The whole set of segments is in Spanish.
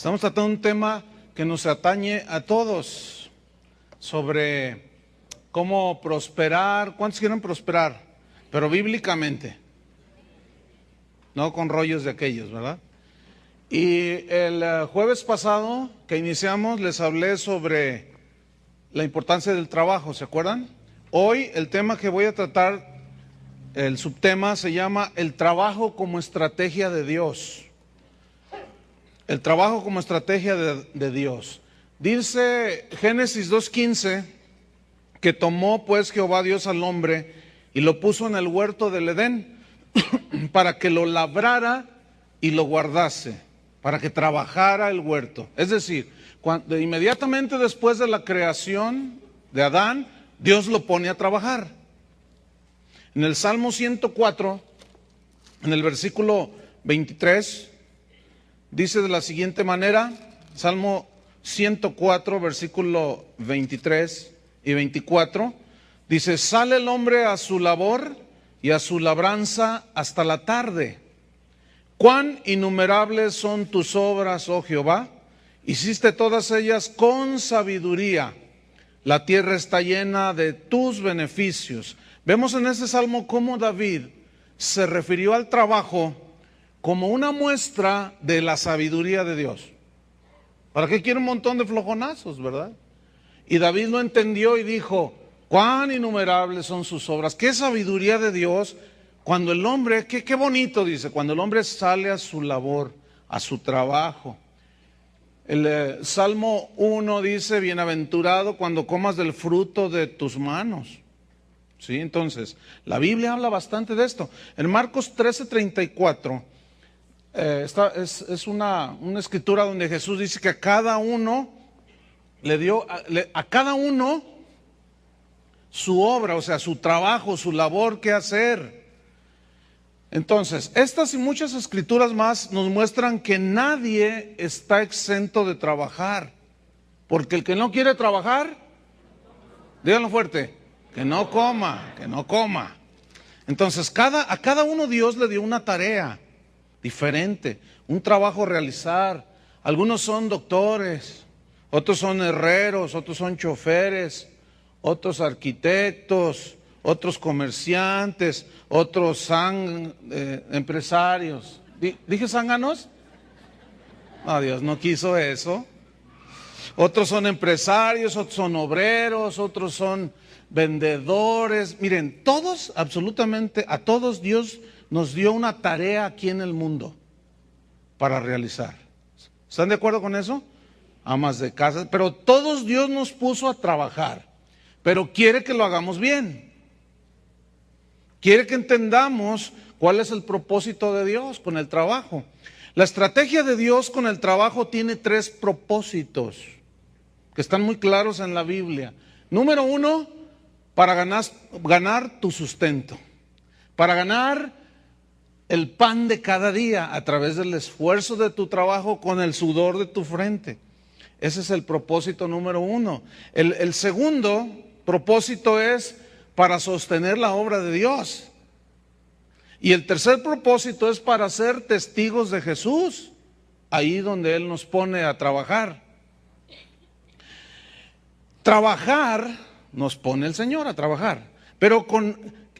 Estamos tratando un tema que nos atañe a todos, sobre cómo prosperar. ¿Cuántos quieren prosperar? Pero bíblicamente, no con rollos de aquellos, ¿verdad? Y el jueves pasado que iniciamos les hablé sobre la importancia del trabajo, ¿se acuerdan? Hoy el tema que voy a tratar, el subtema se llama el trabajo como estrategia de Dios. El trabajo como estrategia de Dios. Dice Génesis 2:15 que tomó pues Jehová Dios al hombre y lo puso en el huerto del Edén para que lo labrara y lo guardase, para que trabajara el huerto. Es decir, inmediatamente después de la creación de Adán, Dios lo pone a trabajar. En el Salmo 104, en el versículo 23, dice de la siguiente manera, Salmo 104, versículo 23 y 24, dice: sale el hombre a su labor y a su labranza hasta la tarde. Cuán innumerables son tus obras, oh Jehová, hiciste todas ellas con sabiduría. La tierra está llena de tus beneficios. Vemos en este salmo cómo David se refirió al trabajo como una muestra de la sabiduría de Dios. ¿Para qué quiere un montón de flojonazos, verdad? Y David lo entendió y dijo: cuán innumerables son sus obras. Qué sabiduría de Dios cuando el hombre, qué bonito dice, cuando el hombre sale a su labor, a su trabajo. El Salmo 1 dice: bienaventurado cuando comas del fruto de tus manos. ¿Sí? Entonces, la Biblia habla bastante de esto. En Marcos 13:34 es una escritura donde Jesús dice que a cada uno le dio, a cada uno su obra, o sea, su trabajo, su labor que hacer. Entonces, estas y muchas escrituras más nos muestran que nadie está exento de trabajar, porque el que no quiere trabajar, díganlo fuerte, que no coma, que no coma. Entonces, a cada uno Dios le dio una tarea diferente, un trabajo a realizar. Algunos son doctores, otros son herreros, otros son choferes, otros arquitectos, otros comerciantes, otros empresarios. ¿Dije zánganos? No, Dios no quiso eso. Otros son empresarios, otros son obreros, otros son vendedores. Miren, todos, absolutamente a todos Dios nos dio una tarea aquí en el mundo para realizar. ¿Están de acuerdo con eso? Amas de casa, pero todos Dios nos puso a trabajar, pero quiere que lo hagamos bien. Quiere que entendamos cuál es el propósito de Dios con el trabajo. La estrategia de Dios con el trabajo tiene 3 propósitos que están muy claros en la Biblia. Número 1, para ganar tu sustento, para ganar el pan de cada día a través del esfuerzo de tu trabajo con el sudor de tu frente. Ese es el propósito número 1. El segundo propósito es para sostener la obra de Dios. Y el tercer propósito es para ser testigos de Jesús, ahí donde Él nos pone a trabajar. Trabajar, nos pone el Señor a trabajar, pero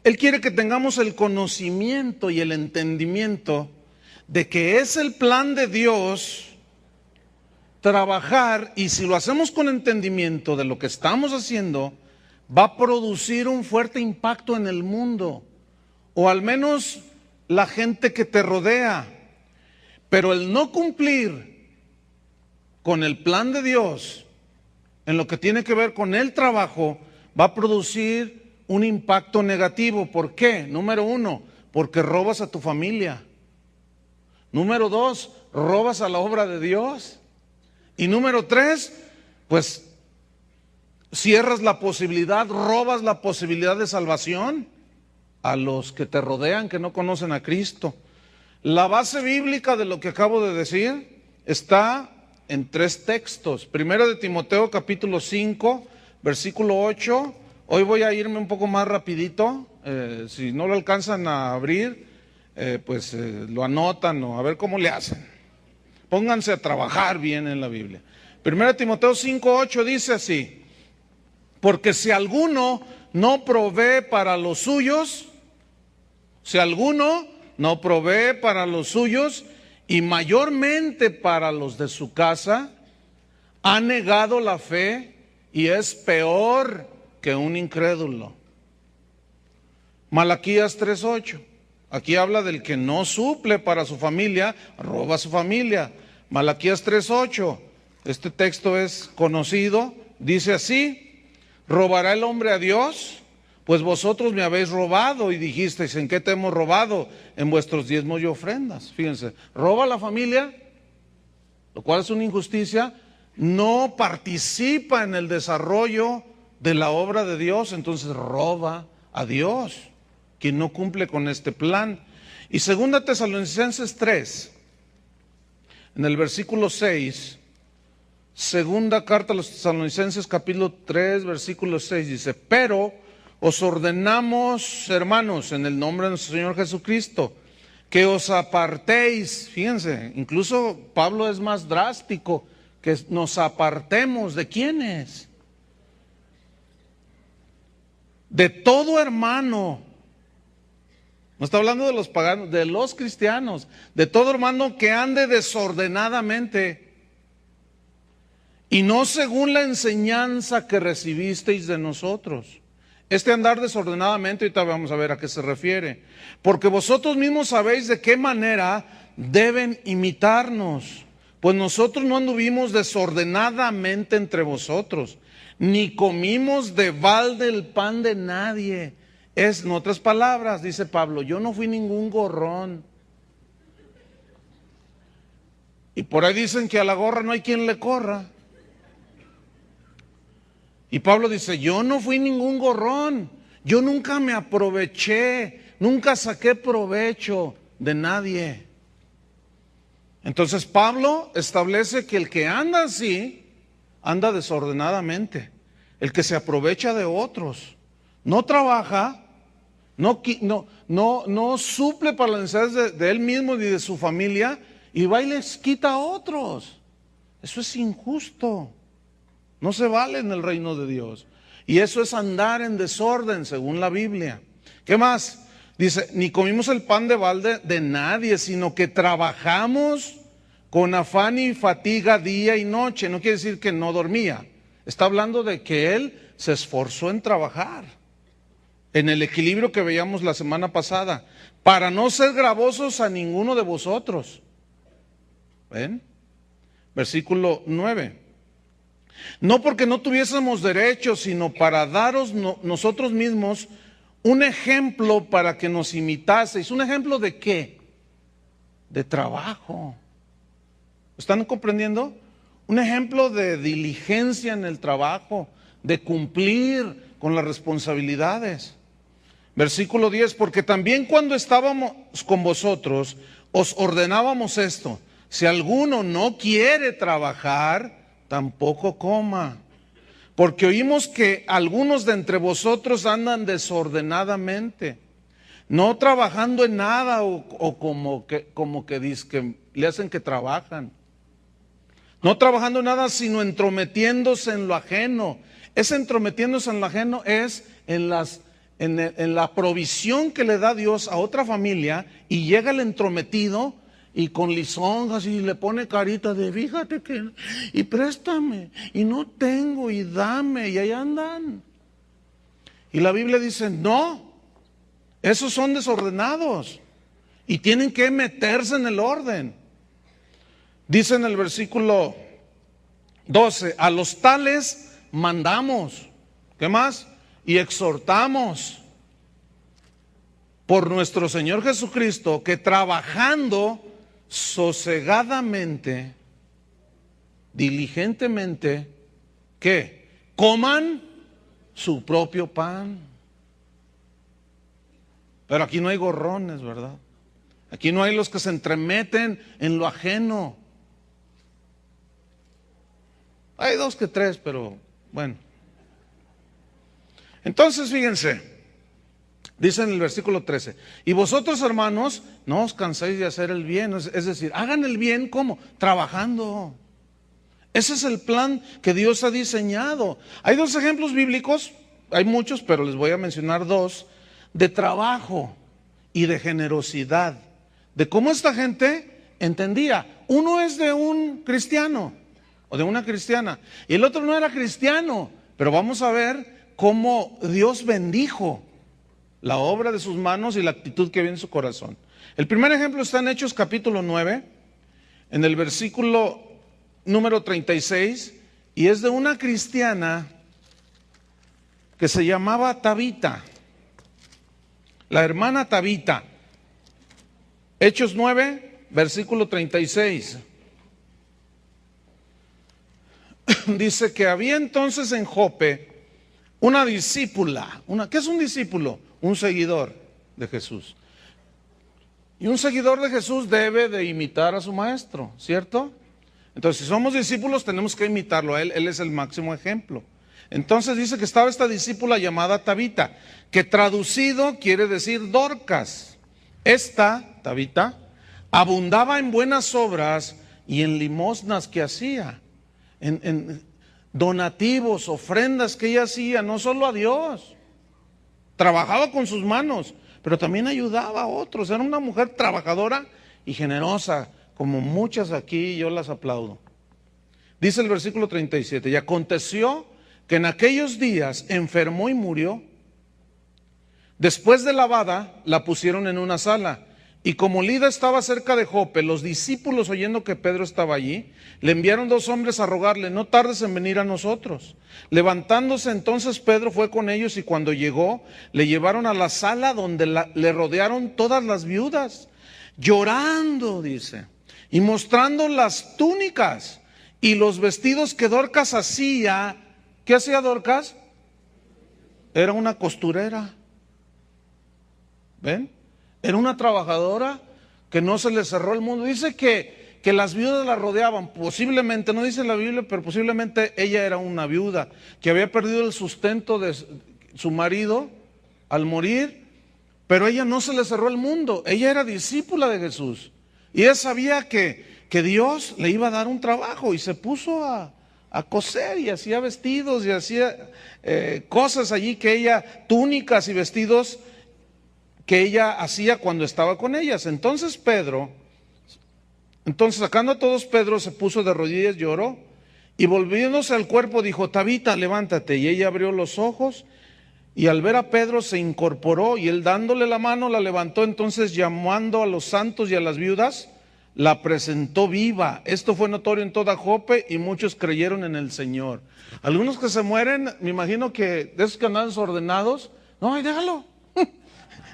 Él quiere que tengamos el conocimiento y el entendimiento de que es el plan de Dios trabajar, y si lo hacemos con entendimiento de lo que estamos haciendo, va a producir un fuerte impacto en el mundo, o al menos la gente que te rodea. Pero el no cumplir con el plan de Dios en lo que tiene que ver con el trabajo va a producir un impacto negativo. ¿Por qué? Número 1, porque robas a tu familia. Número 2, robas a la obra de Dios. Y número 3, pues cierras la posibilidad, robas la posibilidad de salvación a los que te rodean, que no conocen a Cristo. La base bíblica de lo que acabo de decir está en 3 textos. Primero de Timoteo capítulo 5, versículo 8. Hoy voy a irme un poco más rapidito. Si no lo alcanzan a abrir, lo anotan o a ver cómo le hacen. Pónganse a trabajar bien en la Biblia. 1 Timoteo 5:8 dice así: porque si alguno no provee para los suyos, y mayormente para los de su casa, ha negado la fe y es peor que un incrédulo. Malaquías 3:8. Aquí habla del que no suple para su familia, roba a su familia. Malaquías 3:8. Este texto es conocido. Dice así: ¿robará el hombre a Dios? Pues vosotros me habéis robado y dijisteis: ¿en qué te hemos robado? En vuestros diezmos y ofrendas. Fíjense, roba a la familia, lo cual es una injusticia. No participa en el desarrollo de la obra de Dios, entonces roba a Dios, quien no cumple con este plan. Y 2 Tesalonicenses 3, en el versículo 6, segunda carta a los Tesalonicenses capítulo 3, versículo 6, dice: pero os ordenamos, hermanos, en el nombre de nuestro Señor Jesucristo, que os apartéis. Fíjense, incluso Pablo es más drástico, que nos apartemos. ¿De quiénes? De todo hermano. No está hablando de los paganos, de los cristianos. De todo hermano que ande desordenadamente, y no según la enseñanza que recibisteis de nosotros. Este andar desordenadamente, ahorita vamos a ver a qué se refiere. Porque vosotros mismos sabéis de qué manera deben imitarnos. Pues nosotros no anduvimos desordenadamente entre vosotros, ni comimos de balde el pan de nadie. En otras palabras, dice Pablo, yo no fui ningún gorrón. Y por ahí dicen que a la gorra no hay quien le corra. Y Pablo dice, yo no fui ningún gorrón, yo nunca me aproveché, nunca saqué provecho de nadie. Entonces Pablo establece que el que anda así, anda desordenadamente. El que se aprovecha de otros, no trabaja, no suple para las necesidades de él mismo ni de su familia, y va y les quita a otros. Eso es injusto. No se vale en el reino de Dios. Y eso es andar en desorden, según la Biblia. ¿Qué más? Dice, ni comimos el pan de balde de nadie, sino que trabajamos con afán y fatiga día y noche. No quiere decir que no dormía. Está hablando de que él se esforzó en trabajar, en el equilibrio que veíamos la semana pasada, para no ser gravosos a ninguno de vosotros. ¿Ven? Versículo 9. No porque no tuviésemos derecho, sino para daros nosotros mismos un ejemplo para que nos imitaseis. ¿Un ejemplo de qué? De trabajo. ¿Están comprendiendo? Un ejemplo de diligencia en el trabajo, de cumplir con las responsabilidades. Versículo 10, porque también cuando estábamos con vosotros, os ordenábamos esto: si alguno no quiere trabajar, tampoco coma, porque oímos que algunos de entre vosotros andan desordenadamente, no trabajando en nada, o como que dicen, le hacen que trabajan, no trabajando en nada, sino entrometiéndose en lo ajeno. Ese entrometiéndose en lo ajeno es en la provisión que le da Dios a otra familia, y llega el entrometido y con lisonjas y le pone carita de fíjate que, y préstame, y no tengo, y dame, y ahí andan. Y la Biblia dice, no, esos son desordenados y tienen que meterse en el orden. Dice en el versículo 12, a los tales mandamos, ¿qué más? Y exhortamos por nuestro Señor Jesucristo, que trabajando sosegadamente, diligentemente, ¿qué? Coman su propio pan. Pero aquí no hay gorrones, ¿verdad? Aquí no hay los que se entremeten en lo ajeno. Hay dos que tres, pero bueno. Entonces fíjense, Dice en el versículo 13, y vosotros, hermanos, no os canséis de hacer el bien. Es decir, hagan el bien, ¿cómo? Trabajando. Ese es el plan que Dios ha diseñado. Hay dos ejemplos bíblicos, hay muchos, pero les voy a mencionar dos, de trabajo y de generosidad, de cómo esta gente entendía. Uno es de un cristiano o de una cristiana, y el otro no era cristiano, pero vamos a ver cómo Dios bendijo la obra de sus manos y la actitud que había en su corazón. El primer ejemplo está en Hechos capítulo 9, en el versículo número 36, y es de una cristiana que se llamaba Tabita, la hermana Tabita. Hechos 9, versículo 36. Dice que había entonces en Jope una discípula. ¿Qué es un discípulo? Un seguidor de Jesús. Y un seguidor de Jesús debe de imitar a su maestro, ¿cierto? Entonces, si somos discípulos, tenemos que imitarlo a él. Él es el máximo ejemplo. Entonces dice que estaba esta discípula llamada Tabita, que traducido quiere decir Dorcas. Esta, Tabita, abundaba en buenas obras y en limosnas que hacía, en donativos, ofrendas que ella hacía, no solo a Dios. Trabajaba con sus manos, pero también ayudaba a otros. Era una mujer trabajadora y generosa, como muchas aquí, yo las aplaudo. Dice el versículo 37, y aconteció que en aquellos días enfermó y murió. Después de lavada, la pusieron en una sala. Y como Lida estaba cerca de Jope, los discípulos, oyendo que Pedro estaba allí, le enviaron 2 hombres a rogarle, no tardes en venir a nosotros. Levantándose entonces Pedro fue con ellos, y cuando llegó, le llevaron a la sala donde le rodearon todas las viudas, llorando, dice, y mostrando las túnicas y los vestidos que Dorcas hacía. ¿Qué hacía Dorcas? Era una costurera. ¿Ven? Era una trabajadora que no se le cerró el mundo. Dice que las viudas la rodeaban, posiblemente, no dice la Biblia, pero posiblemente ella era una viuda que había perdido el sustento de su marido al morir, pero ella no se le cerró el mundo. Ella era discípula de Jesús y ella sabía que Dios le iba a dar un trabajo, y se puso a coser y hacía vestidos y hacía cosas allí que ella, túnicas y vestidos que ella hacía cuando estaba con ellas. Entonces sacando a todos, Pedro se puso de rodillas, lloró, y volviéndose al cuerpo dijo, Tabita, levántate. Y ella abrió los ojos, y al ver a Pedro se incorporó, y él dándole la mano la levantó. Entonces, llamando a los santos y a las viudas, la presentó viva. Esto fue notorio en toda Jope, y muchos creyeron en el Señor. Algunos que se mueren, me imagino que de esos que andan desordenados, no, ahí déjalo.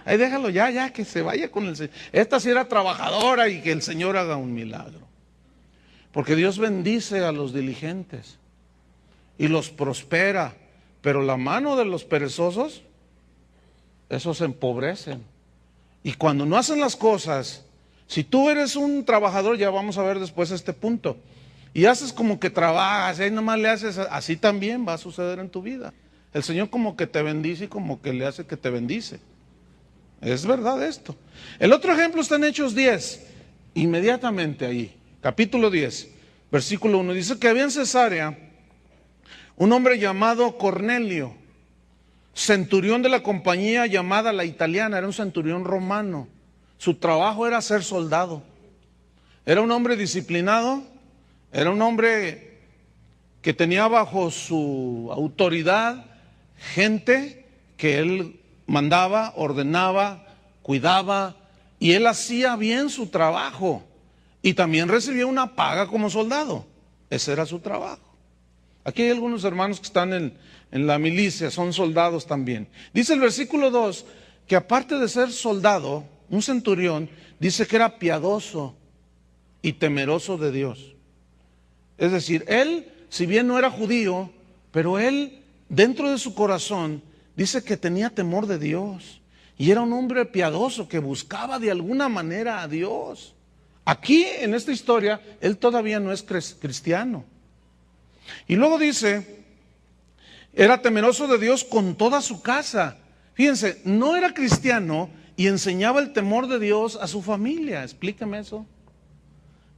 Ahí déjalo ya, que se vaya con el Señor. Esta sí era trabajadora, y que el Señor haga un milagro. Porque Dios bendice a los diligentes y los prospera, pero la mano de los perezosos, esos se empobrecen. Y cuando no hacen las cosas, si tú eres un trabajador, ya vamos a ver después este punto, y haces como que trabajas, y ahí nomás le haces, así también va a suceder en tu vida. El Señor como que te bendice y como que le hace que te bendice. Es verdad esto. El otro ejemplo está en Hechos 10, inmediatamente ahí, capítulo 10, versículo 1. Dice que había en Cesarea un hombre llamado Cornelio, centurión de la compañía llamada La Italiana. Era un centurión romano. Su trabajo era ser soldado. Era un hombre disciplinado, era un hombre que tenía bajo su autoridad gente que él mandaba, ordenaba, cuidaba, y él hacía bien su trabajo, y también recibía una paga como soldado. Ese era su trabajo. Aquí hay algunos hermanos que están en la milicia, son soldados también. Dice el versículo 2 que aparte de ser soldado, un centurión, dice que era piadoso y temeroso de Dios. Es decir, él, si bien no era judío, pero él, dentro de su corazón, dice que tenía temor de Dios, y era un hombre piadoso que buscaba de alguna manera a Dios. Aquí, en esta historia, él todavía no es cristiano. Y luego dice, era temeroso de Dios con toda su casa. Fíjense, no era cristiano y enseñaba el temor de Dios a su familia. Explíqueme eso.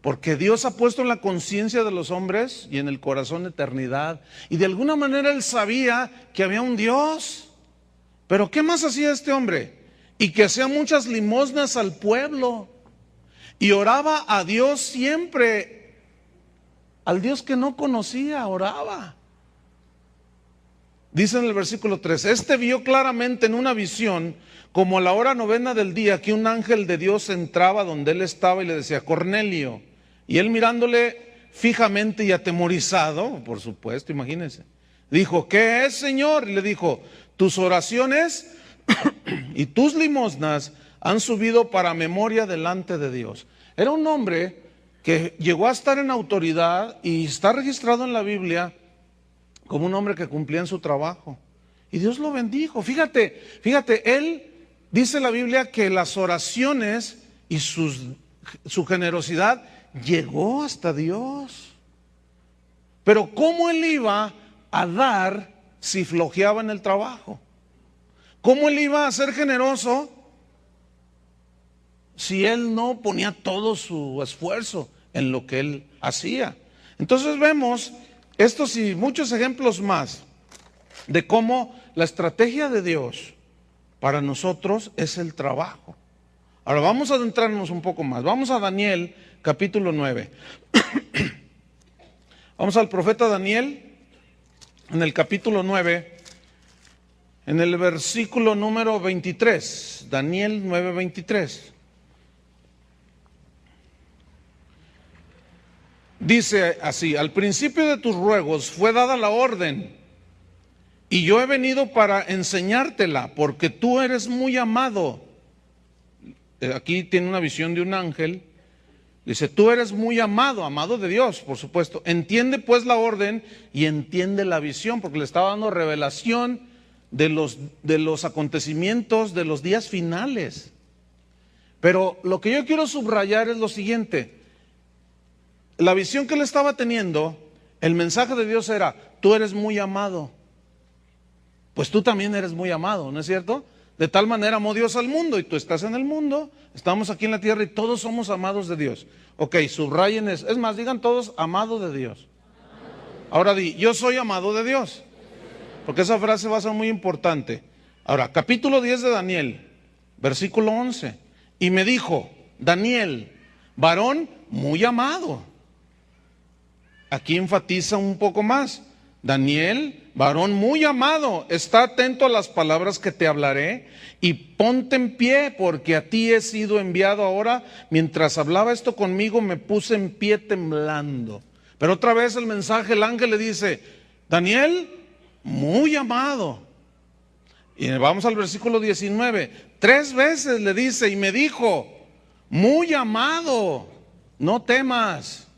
Porque Dios ha puesto en la conciencia de los hombres y en el corazón eternidad. Y de alguna manera él sabía que había un Dios. Pero ¿qué más hacía este hombre? Y que hacía muchas limosnas al pueblo. Y oraba a Dios siempre. Al Dios que no conocía, oraba. Dice en el versículo 3, este vio claramente en una visión, como a la hora novena del día, que un ángel de Dios entraba donde él estaba y le decía, Cornelio. Y él mirándole fijamente y atemorizado, por supuesto, imagínense, dijo, ¿qué es, Señor? Y le dijo, tus oraciones y tus limosnas han subido para memoria delante de Dios. Era un hombre que llegó a estar en autoridad y está registrado en la Biblia como un hombre que cumplía en su trabajo. Y Dios lo bendijo. Fíjate, él dice en la Biblia que las oraciones y su generosidad llegó hasta Dios. Pero ¿cómo él iba a dar si flojeaba en el trabajo? ¿Cómo él iba a ser generoso si él no ponía todo su esfuerzo en lo que él hacía? Entonces vemos estos y muchos ejemplos más de cómo la estrategia de Dios para nosotros es el trabajo. Ahora vamos a adentrarnos un poco más. Vamos a Daniel capítulo 9. Vamos al profeta Daniel en el capítulo 9, en el versículo número 23. Daniel 9, 23. Dice así, al principio de tus ruegos fue dada la orden, y yo he venido para enseñártela, porque tú eres muy amado. Aquí tiene una visión de un ángel. Dice, tú eres muy amado, amado de Dios, por supuesto. Entiende pues la orden y entiende la visión, porque le estaba dando revelación de los acontecimientos de los días finales. Pero lo que yo quiero subrayar es lo siguiente. La visión que él estaba teniendo, el mensaje de Dios era, tú eres muy amado. Pues tú también eres muy amado, ¿no es cierto? De tal manera amó Dios al mundo y tú estás en el mundo, estamos aquí en la tierra y todos somos amados de Dios. Ok, subrayen eso. Es más, digan todos, amado de Dios. Ahora di, yo soy amado de Dios. Porque esa frase va a ser muy importante. Ahora, capítulo 10 de Daniel, versículo 11. Y me dijo, Daniel, varón muy amado. Aquí enfatiza un poco más. Daniel, varón muy amado, está atento a las palabras que te hablaré y ponte en pie, porque a ti he sido enviado ahora. Mientras hablaba esto conmigo, me puse en pie temblando. Pero otra vez el mensaje, el ángel le dice, Daniel, muy amado. Y vamos al versículo 19. 3 veces le dice, y me dijo, muy amado, no temas.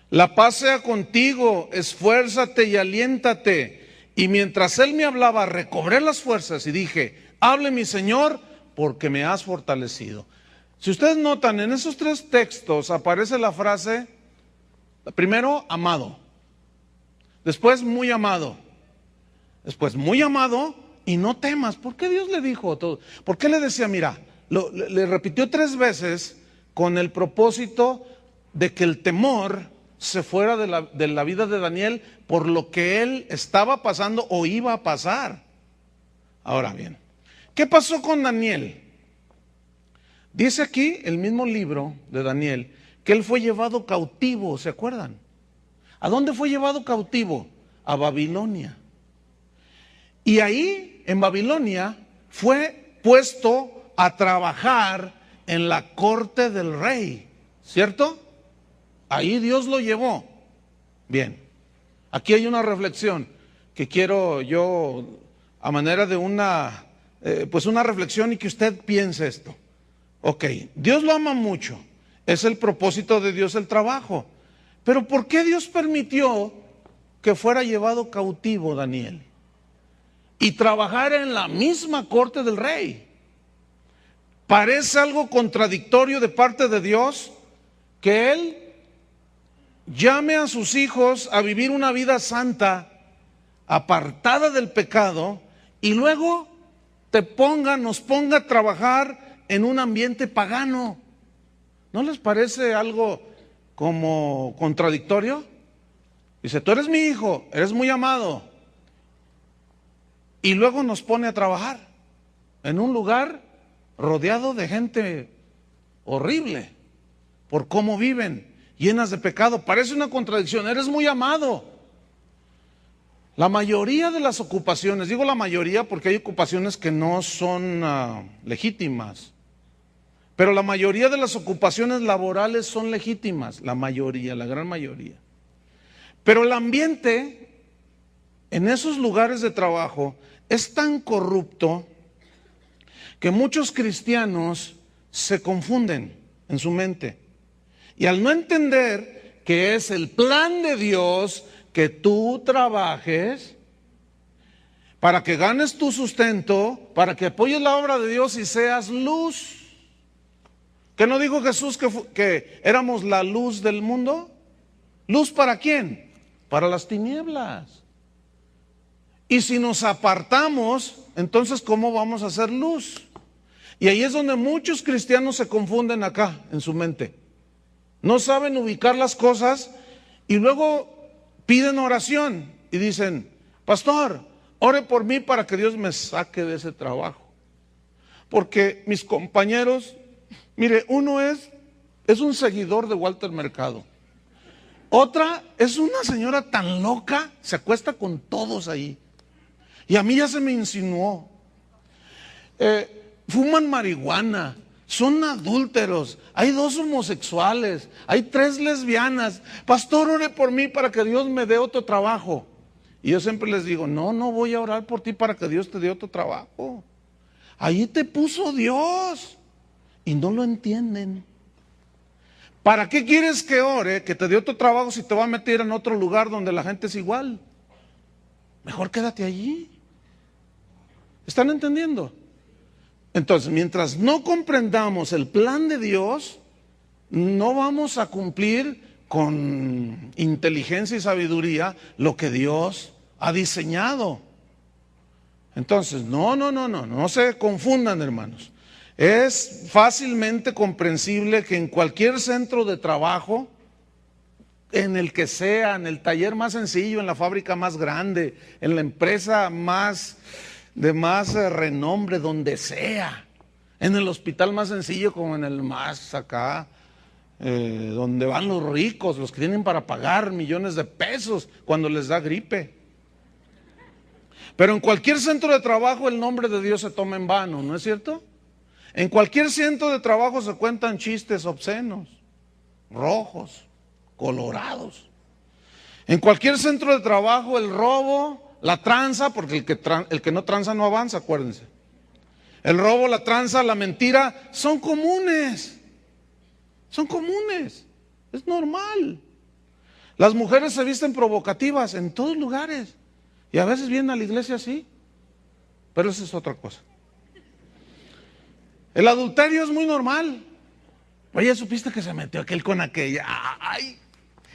La paz sea contigo, esfuérzate y aliéntate. Y mientras él me hablaba, recobré las fuerzas y dije, hable mi Señor, porque me has fortalecido. Si ustedes notan, en esos 3 textos aparece la frase, primero, amado. Después, muy amado. Después, muy amado y no temas. ¿Por qué Dios le dijo todo? ¿Por qué le decía, mira, le repitió 3 veces con el propósito de que el temor se fuera de la vida de Daniel por lo que él estaba pasando o iba a pasar? Ahora bien, ¿qué pasó con Daniel? Dice aquí el mismo libro de Daniel que él fue llevado cautivo, ¿se acuerdan? ¿A dónde fue llevado cautivo? A Babilonia. Y ahí, en Babilonia, fue puesto a trabajar en la corte del rey, ¿cierto? Ahí Dios lo llevó. Bien, aquí hay una reflexión que quiero yo, a manera de una reflexión y que usted piense esto. Ok, Dios lo ama mucho, es el propósito de Dios el trabajo. Pero ¿por qué Dios permitió que fuera llevado cautivo Daniel y trabajar en la misma corte del rey? Parece algo contradictorio de parte de Dios que Él llame a sus hijos a vivir una vida santa, apartada del pecado, y luego nos ponga a trabajar en un ambiente pagano. ¿No les parece algo como contradictorio? Dice, tú eres mi hijo, eres muy amado. Y luego nos pone a trabajar en un lugar rodeado de gente horrible por cómo viven, llenas de pecado. Parece una contradicción, eres muy amado. La mayoría de las ocupaciones, digo la mayoría porque hay ocupaciones que no son legítimas, pero la mayoría de las ocupaciones laborales son legítimas, la mayoría, la gran mayoría. Pero el ambiente en esos lugares de trabajo es tan corrupto que muchos cristianos se confunden en su mente. Y al no entender que es el plan de Dios que tú trabajes para que ganes tu sustento, para que apoyes la obra de Dios y seas luz. ¿Qué no dijo Jesús que éramos la luz del mundo? ¿Luz para quién? Para las tinieblas. Y si nos apartamos, entonces ¿cómo vamos a hacer luz? Y ahí es donde muchos cristianos se confunden acá, en su mente. No saben ubicar las cosas y luego piden oración y dicen, pastor, ore por mí para que Dios me saque de ese trabajo. Porque mis compañeros, mire, uno es un seguidor de Walter Mercado. Otra es una señora tan loca, se acuesta con todos ahí. Y a mí ya se me insinuó. Fuman marihuana, son adúlteros, hay 2 homosexuales, hay 3 lesbianas. Pastor, ore por mí para que Dios me dé otro trabajo. Y yo siempre les digo, no voy a orar por ti para que Dios te dé otro trabajo. Ahí te puso Dios y no lo entienden. ¿Para qué quieres que ore, que te dé otro trabajo si te va a meter en otro lugar donde la gente es igual? Mejor quédate allí. ¿Están entendiendo? Entonces, mientras no comprendamos el plan de Dios, no vamos a cumplir con inteligencia y sabiduría lo que Dios ha diseñado. Entonces, no se confundan, hermanos. Es fácilmente comprensible que en cualquier centro de trabajo, en el que sea, en el taller más sencillo, en la fábrica más grande, en la empresa de más renombre, donde sea, en el hospital más sencillo como en el más acá, donde van los ricos, los que tienen para pagar millones de pesos cuando les da gripe. Pero en cualquier centro de trabajo el nombre de Dios se toma en vano, ¿no es cierto? En cualquier centro de trabajo se cuentan chistes obscenos, rojos, colorados. En cualquier centro de trabajo el robo, la tranza, porque el que no tranza no avanza, acuérdense. El robo, la tranza, la mentira son comunes. Son comunes. Es normal. Las mujeres se visten provocativas en todos lugares. Y a veces vienen a la iglesia así. Pero eso es otra cosa. El adulterio es muy normal. Oye, ¿supiste que se metió aquel con aquella? ¡Ay!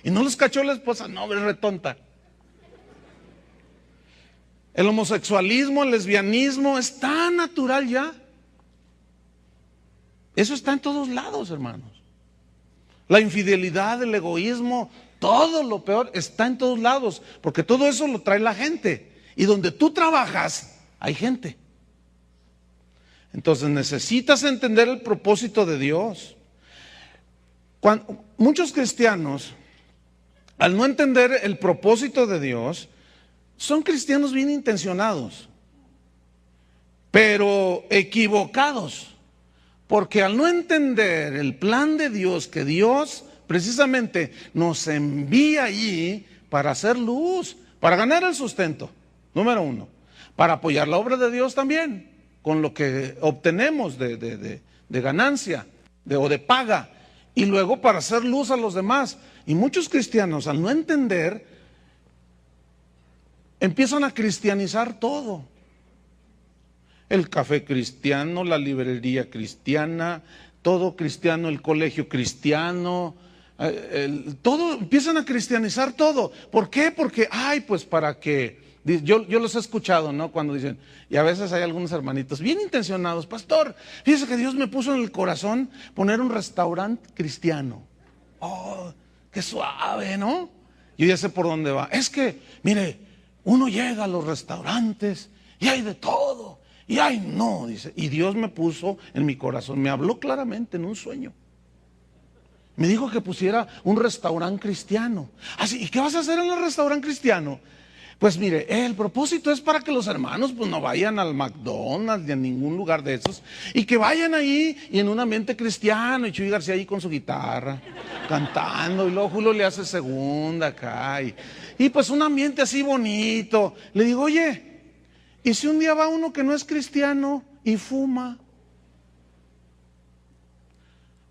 Y no los cachó la esposa. No, es retonta. El homosexualismo, el lesbianismo es tan natural ya. Eso está en todos lados, hermanos. La infidelidad, el egoísmo, todo lo peor está en todos lados, porque todo eso lo trae la gente. Y donde tú trabajas, hay gente. Entonces necesitas entender el propósito de Dios. Muchos cristianos, al no entender el propósito de Dios, son cristianos bien intencionados, pero equivocados, porque al no entender el plan de Dios, que Dios precisamente nos envía allí para hacer luz, para ganar el sustento, número 1, para apoyar la obra de Dios también, con lo que obtenemos de ganancia o de paga, y luego para hacer luz a los demás. Y muchos cristianos, al no entender, empiezan a cristianizar todo. El café cristiano, la librería cristiana, todo cristiano, el colegio cristiano, todo, empiezan a cristianizar todo. ¿Por qué? Porque, pues para que Yo los he escuchado, ¿no? Cuando dicen, y a veces hay algunos hermanitos bien intencionados, pastor, fíjese que Dios me puso en el corazón poner un restaurante cristiano. Oh, qué suave, ¿no? Yo ya sé por dónde va. Es que, mire, uno llega a los restaurantes y hay de todo. Y ay, no, dice. Y Dios me puso en mi corazón, me habló claramente en un sueño. Me dijo que pusiera un restaurante cristiano. Así, ¿y qué vas a hacer en el restaurante cristiano? Pues mire, el propósito es para que los hermanos pues no vayan al McDonald's ni a ningún lugar de esos, y que vayan ahí y en un ambiente cristiano, y Chuy García ahí con su guitarra, cantando, y luego Julio le hace segunda acá, y pues un ambiente así bonito. Le digo, oye, ¿y si un día va uno que no es cristiano y fuma?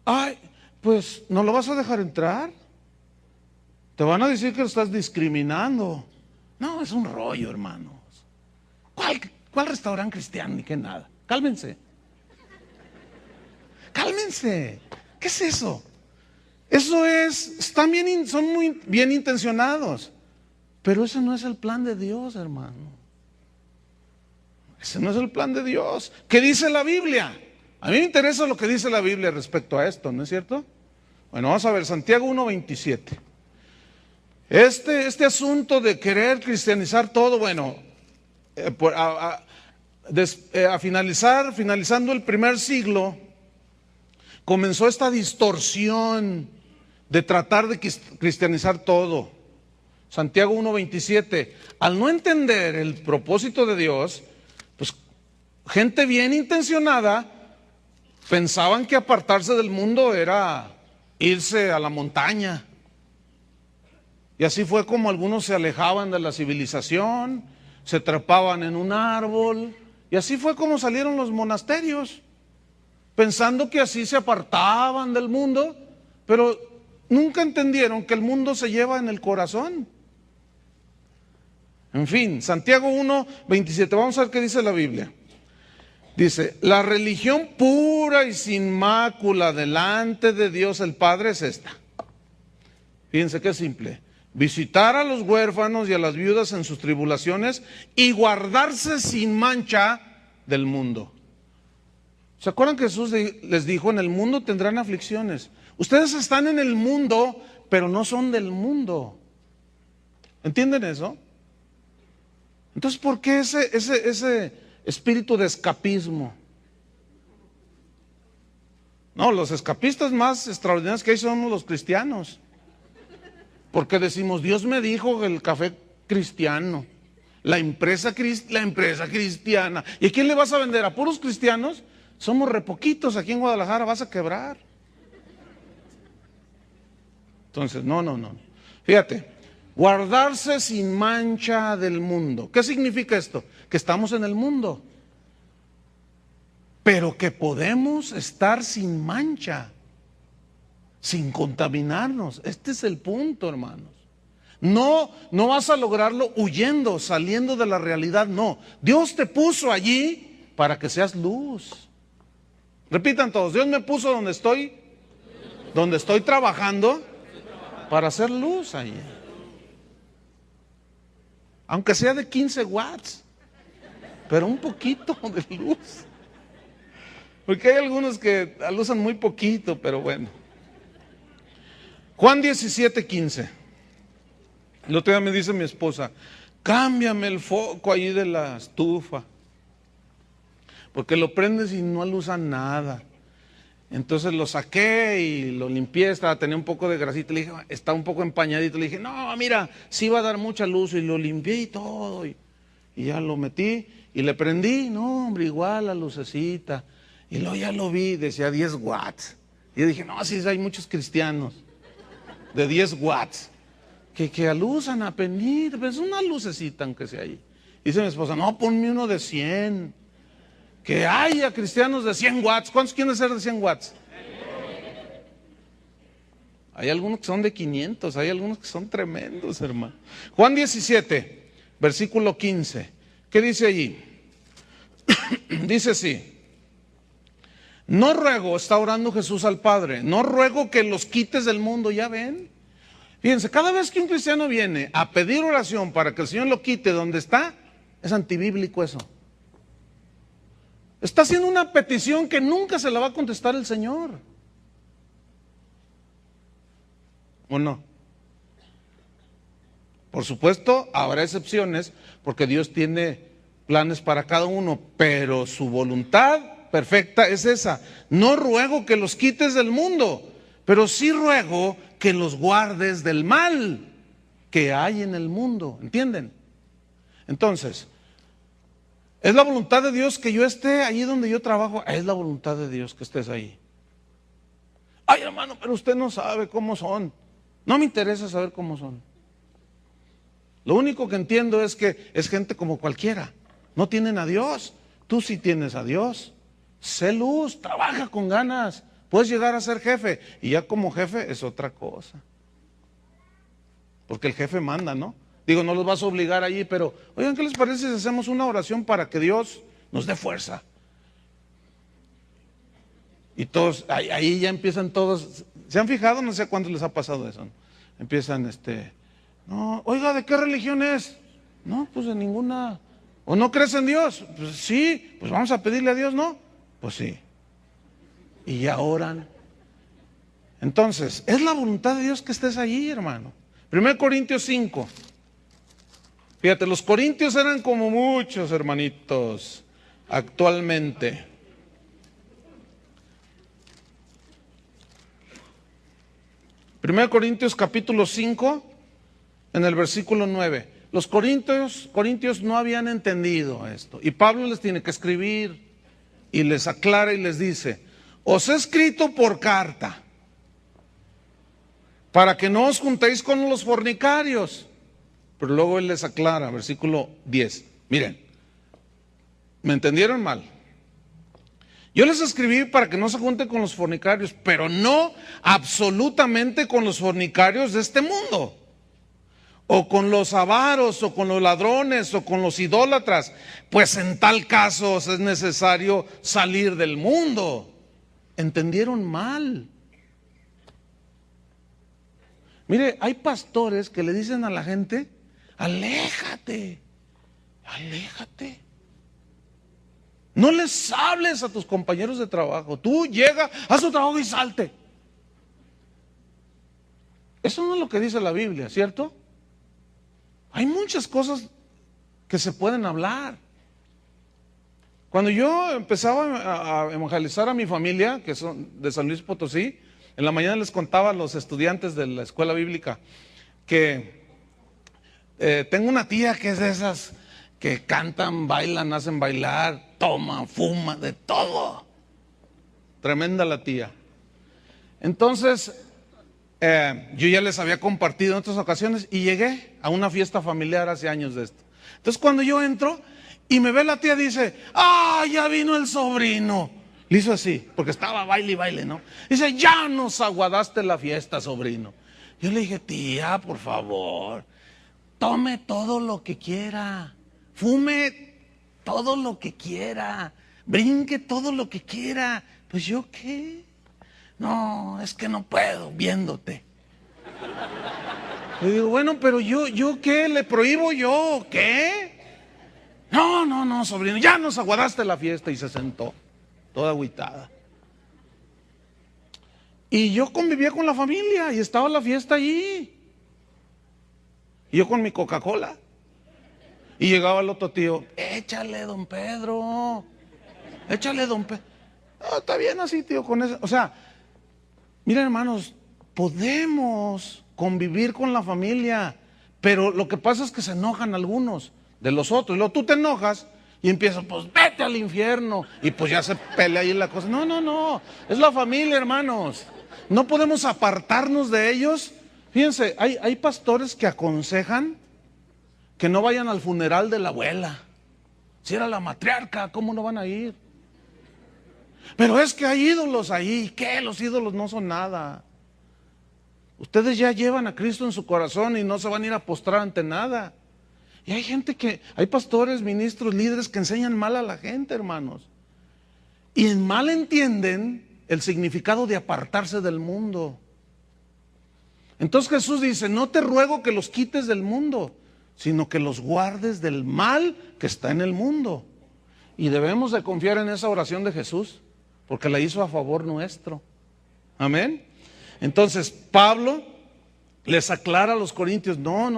Ay, pues ¿no lo vas a dejar entrar? Te van a decir que lo estás discriminando. No, es un rollo, hermanos. ¿Cuál restaurante cristiano? Ni que nada. Cálmense. Cálmense. ¿Qué es eso? Eso son muy bien intencionados. Pero ese no es el plan de Dios, hermano. Ese no es el plan de Dios. ¿Qué dice la Biblia? A mí me interesa lo que dice la Biblia respecto a esto, ¿no es cierto? Bueno, vamos a ver, Santiago 1:27. Este asunto de querer cristianizar todo, bueno, finalizando el primer siglo, comenzó esta distorsión de tratar de cristianizar todo. Santiago 1:27, al no entender el propósito de Dios, pues gente bien intencionada pensaban que apartarse del mundo era irse a la montaña. Y así fue como algunos se alejaban de la civilización, se trepaban en un árbol, y así fue como salieron los monasterios, pensando que así se apartaban del mundo, pero nunca entendieron que el mundo se lleva en el corazón. En fin, Santiago 1:27, vamos a ver qué dice la Biblia. Dice, la religión pura y sin mácula delante de Dios el Padre es esta. Fíjense qué simple. Visitar a los huérfanos y a las viudas en sus tribulaciones y guardarse sin mancha del mundo. ¿Se acuerdan que Jesús les dijo, en el mundo tendrán aflicciones? Ustedes están en el mundo, pero no son del mundo. ¿Entienden eso? Entonces, ¿por qué ese espíritu de escapismo? No, los escapistas más extraordinarios que hay son los cristianos. Porque decimos, Dios me dijo el café cristiano, la empresa cristiana. ¿Y a quién le vas a vender? ¿A puros cristianos? Somos re poquitos aquí en Guadalajara, vas a quebrar. Entonces, no. Fíjate, guardarse sin mancha del mundo. ¿Qué significa esto? Que estamos en el mundo, pero que podemos estar sin mancha, sin contaminarnos. Este es el punto, hermanos. No vas a lograrlo huyendo, saliendo de la realidad, no. Dios te puso allí para que seas luz. Repitan todos, Dios me puso donde estoy trabajando para hacer luz allí. Aunque sea de 15 watts, pero un poquito de luz. Porque hay algunos que usan muy poquito, pero bueno. Juan 17:15. El otro día me dice mi esposa, cámbiame el foco ahí de la estufa, porque lo prendes y no usa nada. Entonces lo saqué y lo limpié, tenía un poco de grasita, le dije, está un poco empañadito, le dije, no, mira, sí va a dar mucha luz, y lo limpié y todo, y ya lo metí, y le prendí, no, hombre, igual la lucecita, y luego ya lo vi, decía 10 watts, y yo dije, no, sí hay muchos cristianos de 10 watts, que alusan a penir, pues una lucecita aunque sea ahí. Dice mi esposa, no, ponme uno de 100, que haya cristianos de 100 watts. ¿Cuántos quieren ser de 100 watts? Hay algunos que son de 500, hay algunos que son tremendos, hermano. Juan 17, versículo 15, ¿qué dice allí? Dice así, no ruego, está orando Jesús al Padre, no ruego que los quites del mundo, ¿ya ven? Fíjense, cada vez que un cristiano viene a pedir oración para que el Señor lo quite donde está, es antibíblico eso. Está haciendo una petición que nunca se la va a contestar el Señor. ¿O no? Por supuesto, habrá excepciones, porque Dios tiene planes para cada uno, pero su voluntad perfecta es esa. No ruego que los quites del mundo, pero sí ruego que los guardes del mal que hay en el mundo. ¿Entienden? Entonces, ¿es la voluntad de Dios que yo esté ahí donde yo trabajo? Es la voluntad de Dios que estés ahí. Ay, hermano, pero usted no sabe cómo son. No me interesa saber cómo son. Lo único que entiendo es que es gente como cualquiera. No tienen a Dios. Tú sí tienes a Dios. Sé luz, trabaja con ganas. Puedes llegar a ser jefe. Y ya como jefe es otra cosa. Porque el jefe manda, ¿no? Digo, no los vas a obligar allí, pero oigan, ¿qué les parece si hacemos una oración para que Dios nos dé fuerza? Y todos, ahí ya empiezan todos. ¿Se han fijado? No sé a cuántos les ha pasado eso, ¿no? Empiezan, no, oiga, ¿de qué religión es? No, pues de ninguna. ¿O no crees en Dios? Pues sí, pues vamos a pedirle a Dios, ¿no? Pues sí. Y ya oran. Entonces, es la voluntad de Dios que estés allí, hermano. 1 Corintios 5. Fíjate, los corintios eran como muchos hermanitos actualmente. Primero Corintios capítulo 5, en el versículo 9. Los corintios no habían entendido esto. Y Pablo les tiene que escribir y les aclara y les dice: os he escrito por carta para que no os juntéis con los fornicarios. Pero luego él les aclara, versículo 10. Miren, ¿me entendieron mal? Yo les escribí para que no se junten con los fornicarios, pero no absolutamente con los fornicarios de este mundo, o con los avaros, o con los ladrones, o con los idólatras, pues en tal caso es necesario salir del mundo. ¿Entendieron mal? Mire, hay pastores que le dicen a la gente: aléjate, aléjate. No les hables a tus compañeros de trabajo. Tú llega, haz tu trabajo y salte. Eso no es lo que dice la Biblia, ¿cierto? Hay muchas cosas que se pueden hablar. Cuando yo empezaba a evangelizar a mi familia, que son de San Luis Potosí, en la mañana les contaba a los estudiantes de la escuela bíblica que tengo una tía que es de esas que cantan, bailan, hacen bailar, toman, fuman, de todo. Tremenda la tía. Entonces, yo ya les había compartido en otras ocasiones y llegué a una fiesta familiar hace años de esto. Entonces, cuando yo entro y me ve la tía, dice: ¡ah, ya vino el sobrino! Le hizo así, porque estaba baile y baile, ¿no? Dice: ya nos aguadaste la fiesta, sobrino. Yo le dije: tía, por favor, tome todo lo que quiera, fume todo lo que quiera, brinque todo lo que quiera. Pues yo qué, no, es que no puedo viéndote. Le digo: bueno, pero yo qué, le prohíbo yo, ¿qué? No, sobrino, ya nos aguadaste la fiesta. Y se sentó, toda agüitada. Y yo convivía con la familia y estaba la fiesta allí. Y yo con mi Coca-Cola. Y llegaba el otro tío: échale, don Pedro, échale, don Pedro. No, está bien así, tío, con eso. O sea, miren, hermanos, podemos convivir con la familia, pero lo que pasa es que se enojan algunos de los otros. Y luego tú te enojas y empiezas: pues vete al infierno. Y pues ya se pelea ahí la cosa. No, es la familia, hermanos. No podemos apartarnos de ellos. Fíjense, hay pastores que aconsejan que no vayan al funeral de la abuela. Si era la matriarca, ¿cómo no van a ir? Pero es que hay ídolos ahí. ¿Qué? Los ídolos no son nada. Ustedes ya llevan a Cristo en su corazón y no se van a ir a postrar ante nada. Y hay pastores, ministros, líderes que enseñan mal a la gente, hermanos. Y mal entienden el significado de apartarse del mundo. Entonces Jesús dice, no te ruego que los quites del mundo, sino que los guardes del mal que está en el mundo. Y debemos de confiar en esa oración de Jesús, porque la hizo a favor nuestro. Amén. Entonces Pablo les aclara a los corintios, no,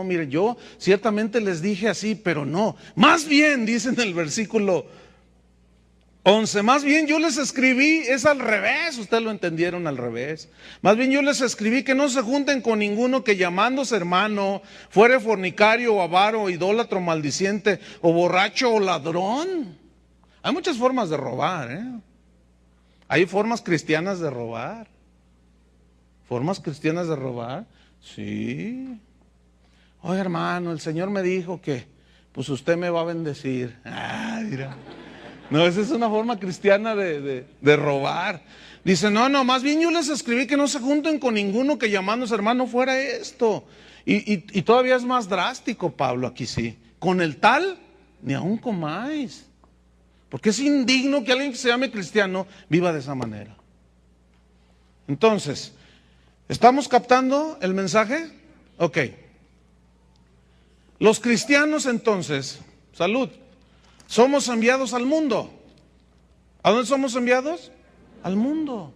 mire, yo ciertamente les dije así, pero no. Más bien, dice en el versículo 11, más bien yo les escribí, es al revés, ustedes lo entendieron al revés. Más bien yo les escribí que no se junten con ninguno que llamándose hermano fuere fornicario o avaro, o idólatra o maldiciente o borracho o ladrón. Hay muchas formas de robar, ¿eh? Hay formas cristianas de robar. ¿Formas cristianas de robar? Sí. Oye, hermano, el Señor me dijo que pues usted me va a bendecir. Ah, mira. No, esa es una forma cristiana de robar. Dice, no, más bien yo les escribí que no se junten con ninguno que llamándose hermano fuera esto. Y todavía es más drástico, Pablo, aquí sí. Con el tal, ni aún comáis. Porque es indigno que alguien que se llame cristiano viva de esa manera. Entonces, ¿estamos captando el mensaje? Ok. Los cristianos entonces, salud, somos enviados al mundo. ¿A dónde somos enviados? Al mundo.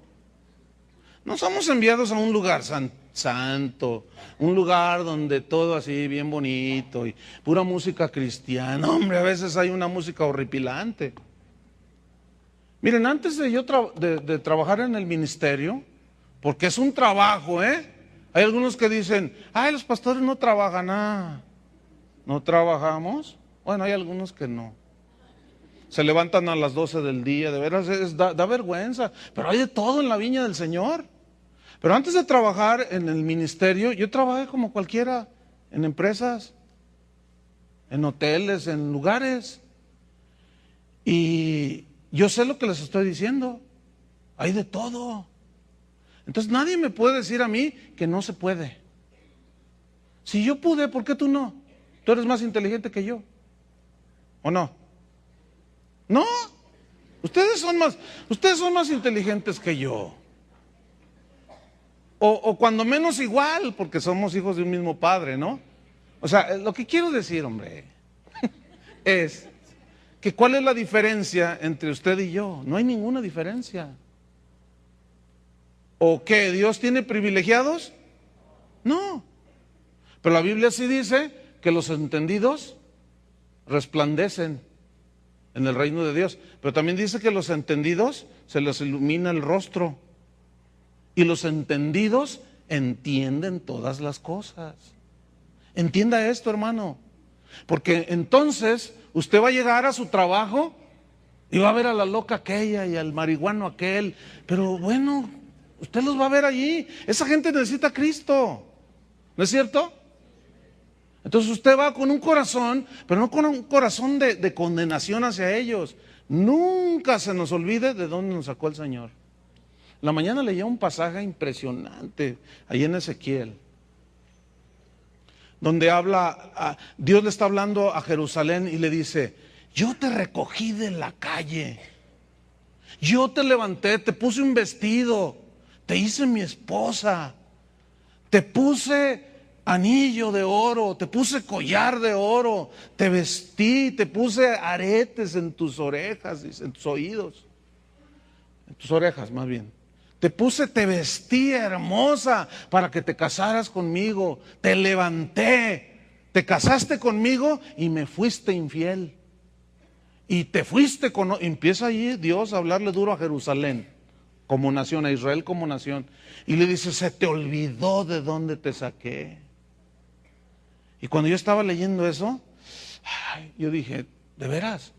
No somos enviados a un lugar santo, un lugar donde todo así bien bonito y pura música cristiana. Hombre, a veces hay una música horripilante. Miren, antes de yo de trabajar en el ministerio, porque es un trabajo, hay algunos que dicen, ay, los pastores no trabajan, no trabajamos. Bueno, hay algunos que no. Se levantan a las 12 del día, de veras da vergüenza, pero hay de todo en la viña del Señor. Pero antes de trabajar en el ministerio, yo trabajé como cualquiera, en empresas, en hoteles, en lugares. Y yo sé lo que les estoy diciendo, hay de todo. Entonces nadie me puede decir a mí que no se puede. Si yo pude, ¿por qué tú no? Tú eres más inteligente que yo, ¿o no? No, ustedes son más inteligentes que yo. O cuando menos igual, porque somos hijos de un mismo padre, ¿no? O sea, lo que quiero decir, hombre, es que ¿cuál es la diferencia entre usted y yo? No hay ninguna diferencia. ¿O qué? ¿Dios tiene privilegiados? No. Pero la Biblia sí dice que los entendidos resplandecen en el reino de Dios. Pero también dice que los entendidos se les ilumina el rostro. Y los entendidos entienden todas las cosas. Entienda esto, hermano. Porque entonces usted va a llegar a su trabajo y va a ver a la loca aquella y al marihuano aquel. Pero bueno, usted los va a ver allí. Esa gente necesita a Cristo. ¿No es cierto? Entonces usted va con un corazón, pero no con un corazón de condenación hacia ellos. Nunca se nos olvide de dónde nos sacó el Señor. La mañana leía un pasaje impresionante ahí en Ezequiel, donde Dios le está hablando a Jerusalén y le dice, yo te recogí de la calle, yo te levanté, te puse un vestido, te hice mi esposa, te puse anillo de oro, te puse collar de oro, te vestí, te puse aretes en tus orejas, en tus oídos, en tus orejas más bien. Te vestí hermosa para que te casaras conmigo, te levanté, te casaste conmigo y me fuiste infiel. Y te fuiste empieza allí Dios a hablarle duro a Jerusalén como nación, a Israel como nación. Y le dice, se te olvidó de dónde te saqué. Y cuando yo estaba leyendo eso, yo dije, de veras,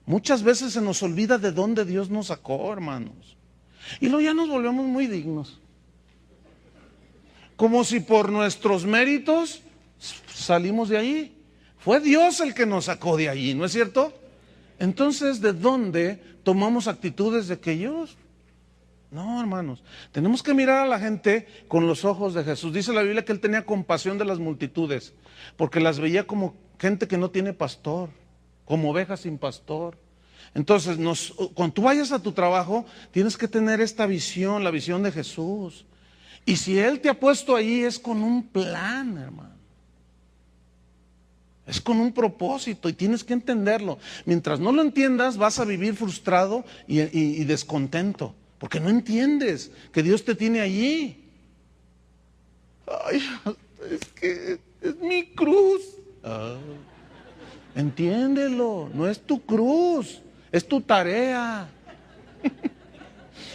muchas veces se nos olvida de dónde Dios nos sacó, hermanos. Y luego ya nos volvemos muy dignos. Como si por nuestros méritos salimos de ahí. Fue Dios el que nos sacó de allí, ¿no es cierto? Entonces, ¿de dónde tomamos actitudes de que ellos? No, hermanos, tenemos que mirar a la gente con los ojos de Jesús. Dice la Biblia que Él tenía compasión de las multitudes, porque las veía como gente que no tiene pastor, como ovejas sin pastor. Entonces, cuando tú vayas a tu trabajo, tienes que tener esta visión, la visión de Jesús. Y si Él te ha puesto ahí es con un plan, hermano. Es con un propósito y tienes que entenderlo. Mientras no lo entiendas, vas a vivir frustrado y descontento, porque no entiendes que Dios te tiene allí. Ay, es que es mi cruz. Entiéndelo, no es tu cruz, es tu tarea,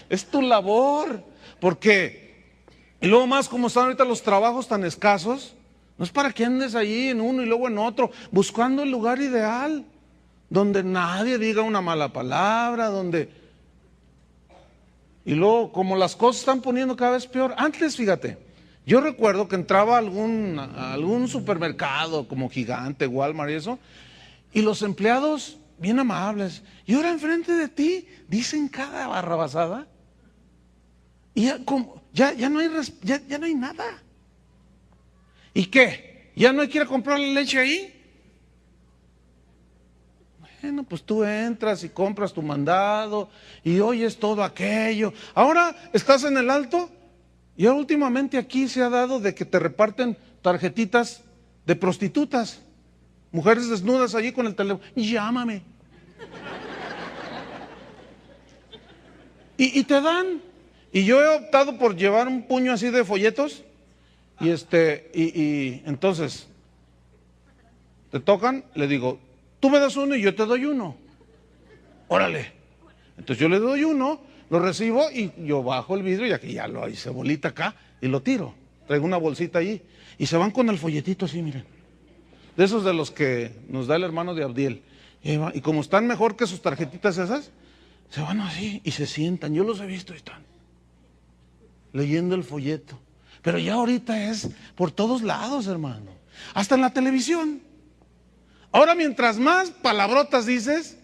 es tu labor. Porque, y luego más como están ahorita los trabajos tan escasos, no es para que andes ahí en uno y luego en otro, buscando el lugar ideal, donde nadie diga una mala palabra, donde... Y luego, como las cosas están poniendo cada vez peor, antes, fíjate, yo recuerdo que entraba a algún supermercado como Gigante, Walmart y eso, y los empleados bien amables, y ahora enfrente de ti dicen cada barrabasada, y ya no hay nada. ¿Y qué? ¿Ya no hay que ir a comprar la leche ahí? Bueno, pues tú entras y compras tu mandado y oyes todo aquello. Ahora estás en el alto y ahora últimamente aquí se ha dado de que te reparten tarjetitas de prostitutas. Mujeres desnudas allí con el teléfono. Llámame. Y te dan. Y yo he optado por llevar un puño así de folletos. Y entonces, te tocan, le digo, tú me das uno y yo te doy uno. Órale. Entonces yo le doy uno, lo recibo y yo bajo el vidrio y aquí ya lo hice bolita acá y lo tiro. Traigo una bolsita allí y se van con el folletito así, miren. De esos de los que nos da el hermano de Abdiel. Y como están mejor que sus tarjetitas esas, se van así y se sientan. Yo los he visto y están leyendo el folleto. Pero ya ahorita es por todos lados, hermano. Hasta en la televisión. Ahora mientras más palabrotas dices,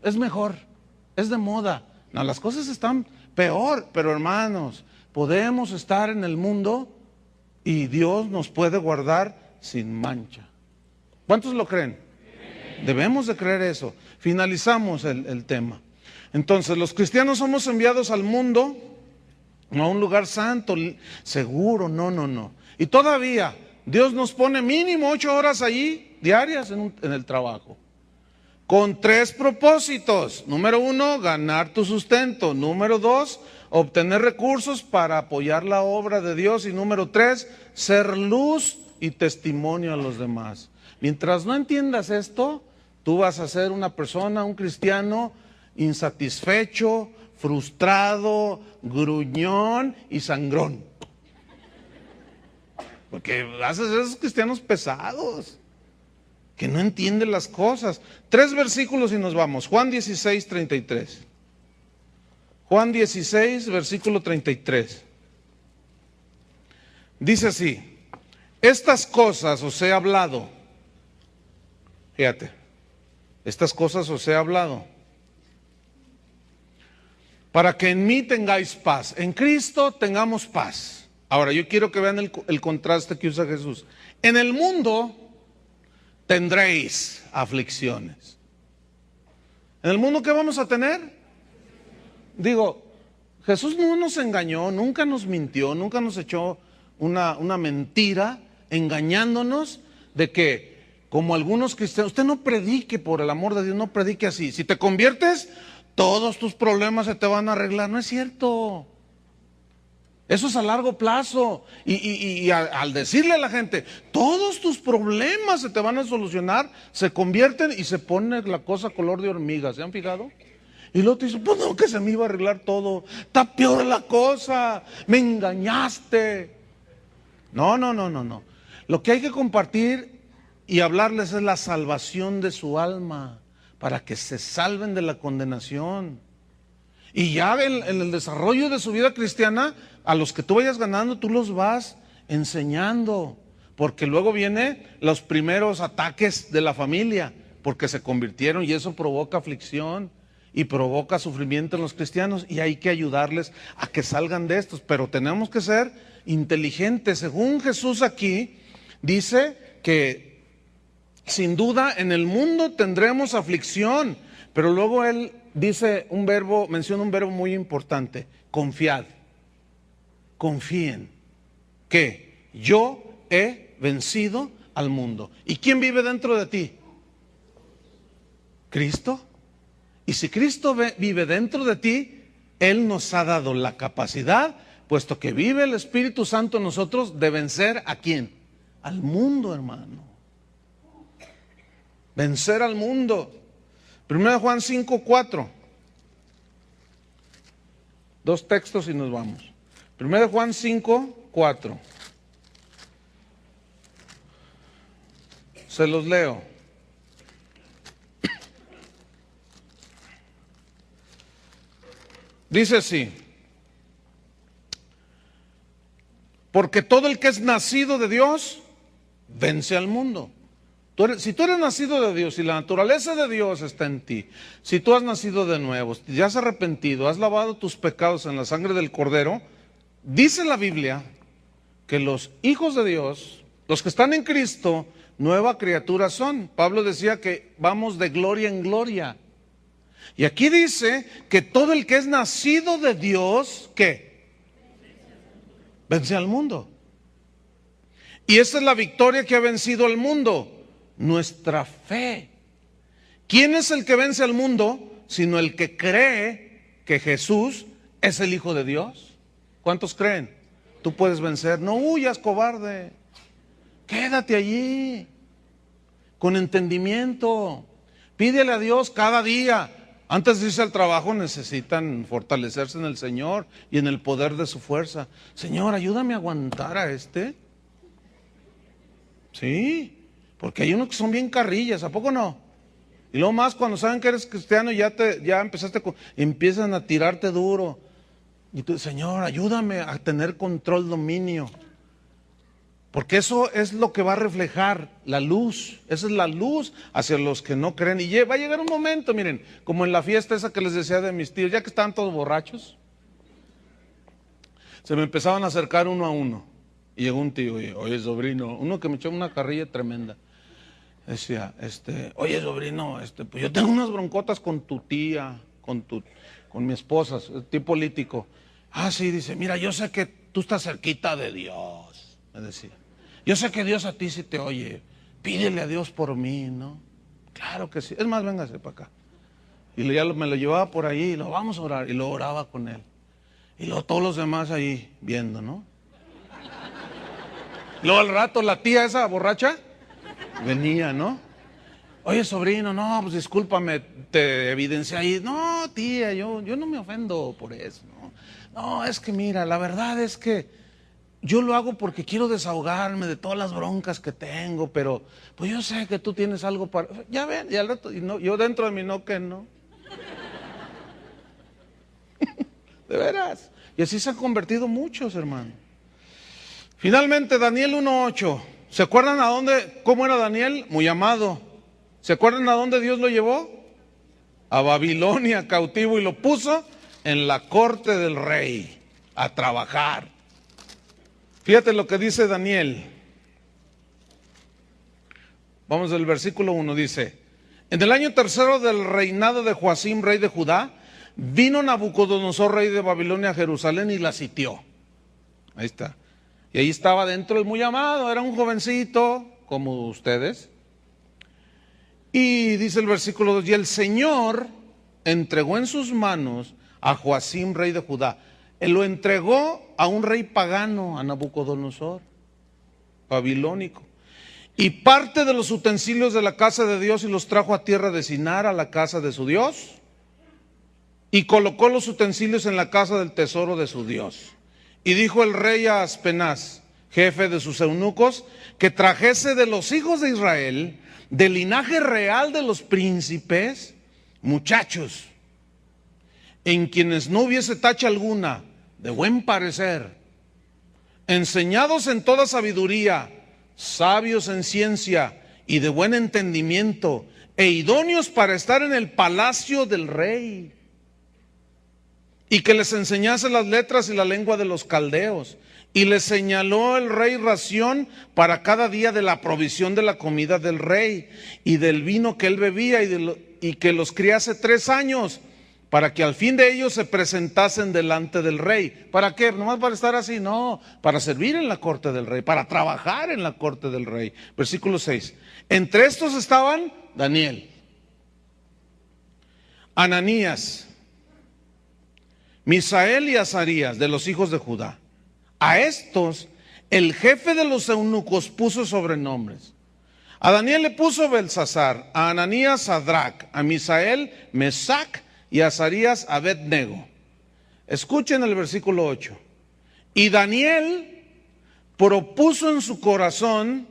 es mejor. Es de moda. No, las cosas están peor. Pero hermanos, podemos estar en el mundo y Dios nos puede guardar sin mancha. ¿Cuántos lo creen? Debemos de creer eso. Finalizamos el tema. Entonces, los cristianos somos enviados al mundo, no a un lugar santo, seguro, no. Y todavía, Dios nos pone mínimo 8 horas allí, diarias en el trabajo. Con 3 propósitos. Número 1, ganar tu sustento. Número 2, obtener recursos para apoyar la obra de Dios. Y número 3, ser luz y testimonio a los demás. Mientras no entiendas esto, tú vas a ser una persona, un cristiano insatisfecho, frustrado, gruñón y sangrón. Porque haces esos cristianos pesados, que no entienden las cosas. 3 versículos y nos vamos. Juan 16, 33. Juan 16, versículo 33. Dice así: estas cosas os he hablado. Fíjate, estas cosas os he hablado para que en mí tengáis paz. En Cristo tengamos paz. Ahora, yo quiero que vean el contraste que usa Jesús. En el mundo tendréis aflicciones. ¿En el mundo qué vamos a tener? Digo, Jesús no nos engañó, nunca nos mintió, nunca nos echó una mentira, engañándonos de que, como algunos cristianos, usted no predique, por el amor de Dios, no predique así. Si te conviertes, todos tus problemas se te van a arreglar. No es cierto. Eso es a largo plazo. Y al decirle a la gente, todos tus problemas se te van a solucionar, se convierten y se pone la cosa color de hormiga. ¿Se han fijado? Y luego te dice, pues no, que se me iba a arreglar todo. Está peor la cosa. Me engañaste. No. Lo que hay que compartir y hablarles es la salvación de su alma, para que se salven de la condenación. Y ya en el desarrollo de su vida cristiana, a los que tú vayas ganando, tú los vas enseñando, porque luego vienen los primeros ataques de la familia, porque se convirtieron y eso provoca aflicción y provoca sufrimiento en los cristianos, y hay que ayudarles a que salgan de estos. Pero tenemos que ser inteligentes. Según Jesús aquí dice que sin duda en el mundo tendremos aflicción, pero luego él dice menciona un verbo muy importante: confiad. confíen que yo he vencido al mundo. ¿Y quién vive dentro de ti? Cristo. Y si Cristo vive dentro de ti, Él nos ha dado la capacidad, puesto que vive el Espíritu Santo en nosotros, de vencer ¿a quién? Al mundo, hermano. Vencer al mundo. 1 Juan 5:4. Dos textos y nos vamos. 1 Juan 5:4. Se los leo. Dice así: porque todo el que es nacido de Dios vence al mundo. Si tú eres nacido de Dios y la naturaleza de Dios está en ti, si tú has nacido de nuevo, ya has arrepentido, has lavado tus pecados en la sangre del Cordero, dice la Biblia que los hijos de Dios, los que están en Cristo, nueva criatura son. Pablo decía que vamos de gloria en gloria. Y aquí dice que todo el que es nacido de Dios, ¿qué? Vence al mundo. Y esa es la victoria que ha vencido al mundo, nuestra fe. ¿Quién es el que vence al mundo? Sino el que cree que Jesús es el Hijo de Dios. ¿Cuántos creen? Tú puedes vencer. No huyas, cobarde. Quédate allí, con entendimiento. Pídele a Dios cada día. Antes de irse al trabajo necesitan fortalecerse en el Señor y en el poder de su fuerza. Señor, ayúdame a aguantar a este. Sí, porque hay unos que son bien carrillas, ¿a poco no? Y luego más cuando saben que eres cristiano ya empiezan a tirarte duro. Y tú, Señor, ayúdame a tener control, dominio. Porque eso es lo que va a reflejar la luz. Esa es la luz hacia los que no creen. Y va a llegar un momento, miren, como en la fiesta esa que les decía de mis tíos, ya que estaban todos borrachos, se me empezaban a acercar uno a uno. Y llegó un tío, y, oye, sobrino, uno que me echó una carrilla tremenda. Decía, oye, sobrino, pues yo tengo unas broncotas con tu tía, con mi esposa, tío político. Ah, sí, dice, mira, yo sé que tú estás cerquita de Dios, me decía. Yo sé que Dios a ti sí te oye. Pídele a Dios por mí, ¿no? Claro que sí. Es más, véngase para acá. Y me lo llevaba por ahí y lo vamos a orar. Y lo oraba con él. Y luego todos los demás ahí viendo, ¿no? Luego al rato la tía esa borracha venía, ¿no? Oye, sobrino, no, pues discúlpame, te evidencié ahí. No, tía, yo no me ofendo por eso, ¿no? No, es que mira, la verdad es que yo lo hago porque quiero desahogarme de todas las broncas que tengo, pero pues yo sé que tú tienes algo para... Ya ven, y al rato, y no, yo dentro de mí no, que no. De veras. Y así se han convertido muchos, hermano. Finalmente, Daniel 1:8. ¿Se acuerdan cómo era Daniel? Muy amado. ¿Se acuerdan a dónde Dios lo llevó? A Babilonia, cautivo, y lo puso en la corte del rey a trabajar. Fíjate lo que dice Daniel. Vamos al versículo 1, dice: en el año tercero del reinado de Joacim, rey de Judá, vino Nabucodonosor, rey de Babilonia, a Jerusalén y la sitió. Ahí está. Y ahí estaba dentro el muy amado, era un jovencito como ustedes. Y dice el versículo 2, y el Señor entregó en sus manos a Joacim, rey de Judá. Él lo entregó a un rey pagano, a Nabucodonosor, babilónico. Y parte de los utensilios de la casa de Dios y los trajo a tierra de Sinar, a la casa de su Dios. Y colocó los utensilios en la casa del tesoro de su Dios. Y dijo el rey a Aspenaz, jefe de sus eunucos, que trajese de los hijos de Israel, del linaje real de los príncipes, muchachos, en quienes no hubiese tacha alguna, de buen parecer, enseñados en toda sabiduría, sabios en ciencia y de buen entendimiento, e idóneos para estar en el palacio del rey, y que les enseñase las letras y la lengua de los caldeos. Y les señaló el rey ración para cada día de la provisión de la comida del rey y del vino que él bebía, y que los criase 3 años, para que al fin de ellos se presentasen delante del rey. ¿Para qué? ¿Nomás para estar así? No, para servir en la corte del rey, para trabajar en la corte del rey. Versículo 6. Entre estos estaban Daniel, Ananías, Misael y Azarías, de los hijos de Judá. A estos el jefe de los eunucos puso sobrenombres. A Daniel le puso Belsasar, a Ananías Sadrac, a Misael Mesac y a Azarías Abednego. Escuchen el versículo 8. Y Daniel propuso en su corazón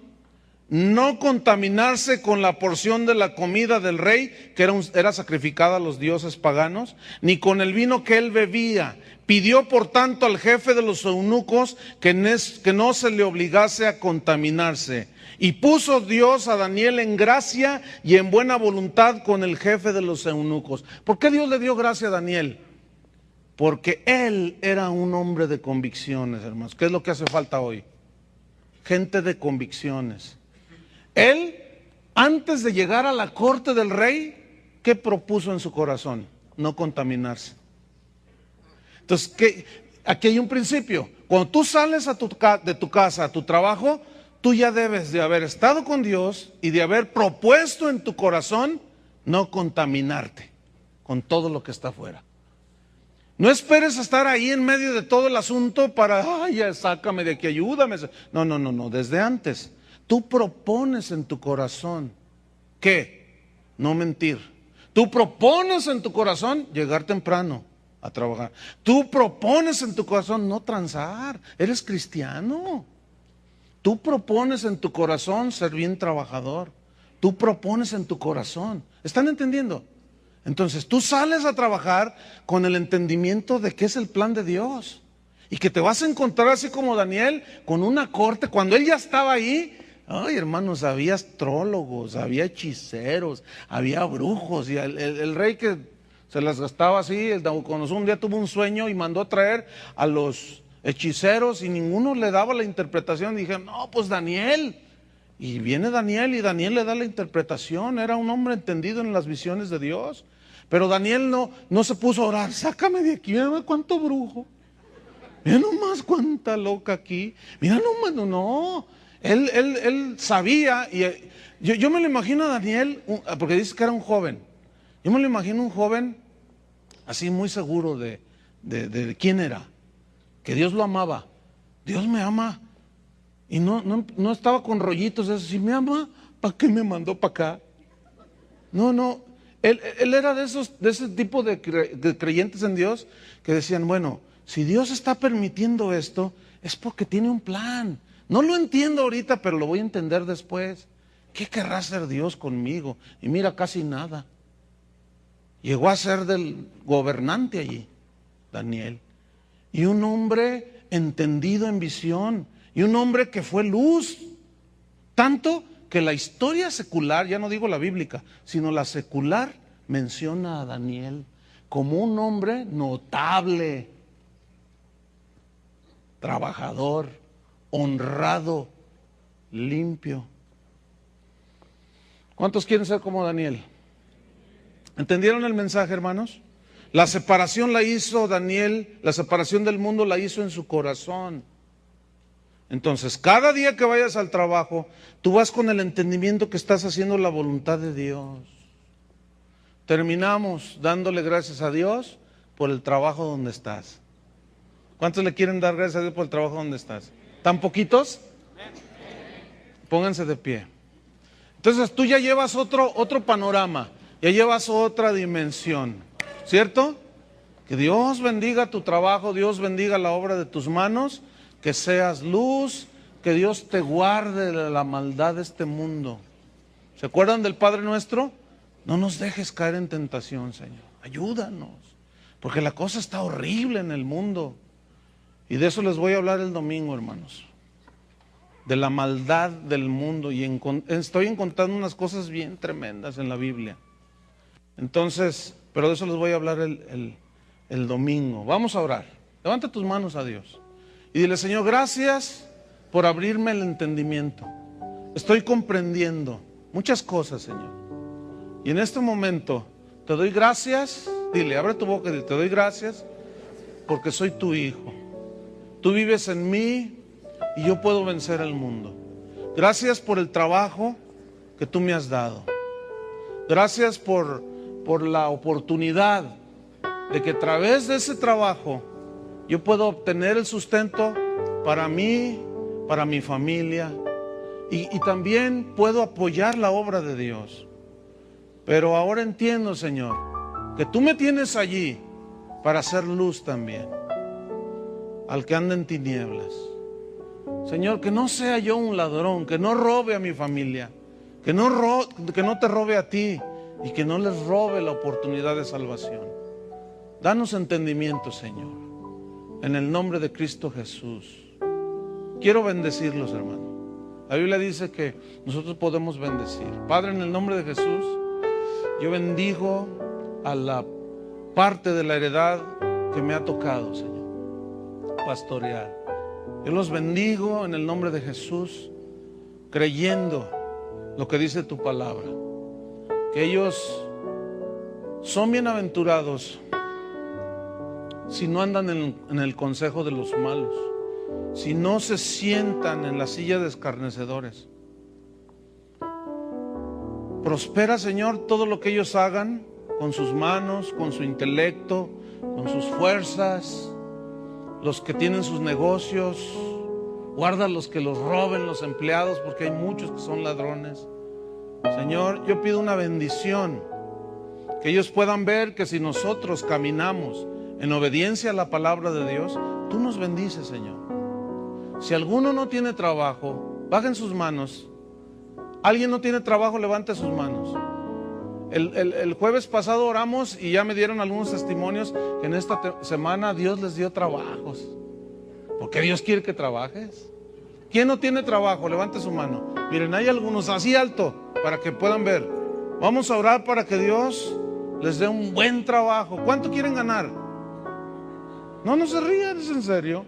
no contaminarse con la porción de la comida del rey, que era sacrificada a los dioses paganos, ni con el vino que él bebía. Pidió por tanto al jefe de los eunucos que no se le obligase a contaminarse. Y puso Dios a Daniel en gracia y en buena voluntad con el jefe de los eunucos. ¿Por qué Dios le dio gracia a Daniel? Porque él era un hombre de convicciones, hermanos. ¿Qué es lo que hace falta hoy? Gente de convicciones. Él, antes de llegar a la corte del rey, ¿qué propuso en su corazón? No contaminarse. Entonces, aquí hay un principio. Cuando tú sales de tu casa a tu trabajo, tú ya debes de haber estado con Dios y de haber propuesto en tu corazón no contaminarte con todo lo que está afuera. No esperes a estar ahí en medio de todo el asunto para, ay, ya sácame de aquí, ayúdame. No, desde antes. Tú propones en tu corazón, ¿qué? No mentir. Tú propones en tu corazón llegar temprano a trabajar. Tú propones en tu corazón no transar. Eres cristiano. Tú propones en tu corazón ser bien trabajador. Tú propones en tu corazón. ¿Están entendiendo? Entonces tú sales a trabajar con el entendimiento de que es el plan de Dios. Y que te vas a encontrar así como Daniel, con una corte. Cuando él ya estaba ahí, ay, hermanos, había astrólogos, había hechiceros, había brujos. Y el rey que se las gastaba así, el Nabucodonosor un día tuvo un sueño y mandó a traer a los hechiceros y ninguno le daba la interpretación. Dije, no, pues Daniel. Y viene Daniel y Daniel le da la interpretación. Era un hombre entendido en las visiones de Dios. Pero Daniel no se puso a orar. Sácame de aquí, mira cuánto brujo. Mira nomás cuánta loca aquí. Mira nomás, no. Él sabía, y yo me lo imagino a Daniel, porque dice que era un joven. Yo me lo imagino un joven así muy seguro de quién era. Que Dios lo amaba. Dios me ama. Y no estaba con rollitos de eso. Si me ama, ¿para qué me mandó para acá? No. Él era de ese tipo de creyentes en Dios que decían, bueno, si Dios está permitiendo esto, es porque tiene un plan. No lo entiendo ahorita, pero lo voy a entender después. ¿Qué querrá hacer Dios conmigo? Y mira, casi nada. Llegó a ser del gobernante allí, Daniel. Y un hombre entendido en visión. Y un hombre que fue luz. Tanto que la historia secular, ya no digo la bíblica, sino la secular, menciona a Daniel como un hombre notable, trabajador, honrado, limpio. ¿Cuántos quieren ser como Daniel? ¿Entendieron el mensaje, hermanos? La separación la hizo Daniel, la separación del mundo la hizo en su corazón. Entonces, cada día que vayas al trabajo, tú vas con el entendimiento que estás haciendo la voluntad de Dios. Terminamos dándole gracias a Dios por el trabajo donde estás. ¿Cuántos le quieren dar gracias a Dios por el trabajo donde estás? ¿Tan poquitos? Pónganse de pie. Entonces tú ya llevas otro panorama, ya llevas otra dimensión, ¿cierto? Que Dios bendiga tu trabajo, Dios bendiga la obra de tus manos, que seas luz, que Dios te guarde de la maldad de este mundo. ¿Se acuerdan del Padre Nuestro? No nos dejes caer en tentación, Señor. Ayúdanos, porque la cosa está horrible en el mundo. Y de eso les voy a hablar el domingo, hermanos. De la maldad del mundo. Y estoy encontrando unas cosas bien tremendas en la Biblia. Entonces, pero de eso les voy a hablar el domingo. Vamos a orar. Levanta tus manos a Dios. Y dile, Señor, gracias por abrirme el entendimiento. Estoy comprendiendo muchas cosas, Señor. Y en este momento te doy gracias Dile, abre tu boca y dile, te doy gracias porque soy tu hijo. Tú vives en mí y yo puedo vencer al mundo. Gracias por el trabajo que tú me has dado. Gracias por la oportunidad de que a través de ese trabajo yo puedo obtener el sustento para mí, para mi familia, y también puedo apoyar la obra de Dios. Pero ahora entiendo, Señor, que tú me tienes allí para hacer luz también al que anda en tinieblas. Señor, que no sea yo un ladrón, que no robe a mi familia, que no te robe a ti y que no les robe la oportunidad de salvación. Danos entendimiento, Señor, en el nombre de Cristo Jesús. Quiero bendecirlos, hermano. La Biblia dice que nosotros podemos bendecir. Padre, en el nombre de Jesús, yo bendigo a la parte de la heredad que me ha tocado, Señor, pastorear. Yo los bendigo en el nombre de Jesús, creyendo lo que dice tu palabra, que ellos son bienaventurados si no andan en el consejo de los malos, si no se sientan en la silla de escarnecedores. Prospera, Señor, todo lo que ellos hagan con sus manos, con su intelecto, con sus fuerzas. Los que tienen sus negocios, guarda los que los roben los empleados, porque hay muchos que son ladrones. Señor, yo pido una bendición, que ellos puedan ver que si nosotros caminamos en obediencia a la palabra de Dios, tú nos bendices, Señor. Si alguno no tiene trabajo, bajen sus manos. ¿Alguien no tiene trabajo? Levante sus manos. El jueves pasado oramos y ya me dieron algunos testimonios que en esta semana Dios les dio trabajos. Porque Dios quiere que trabajes. ¿Quién no tiene trabajo? Levante su mano. Miren, hay algunos así alto para que puedan ver. Vamos a orar para que Dios les dé un buen trabajo. ¿Cuánto quieren ganar? No se rían, es en serio.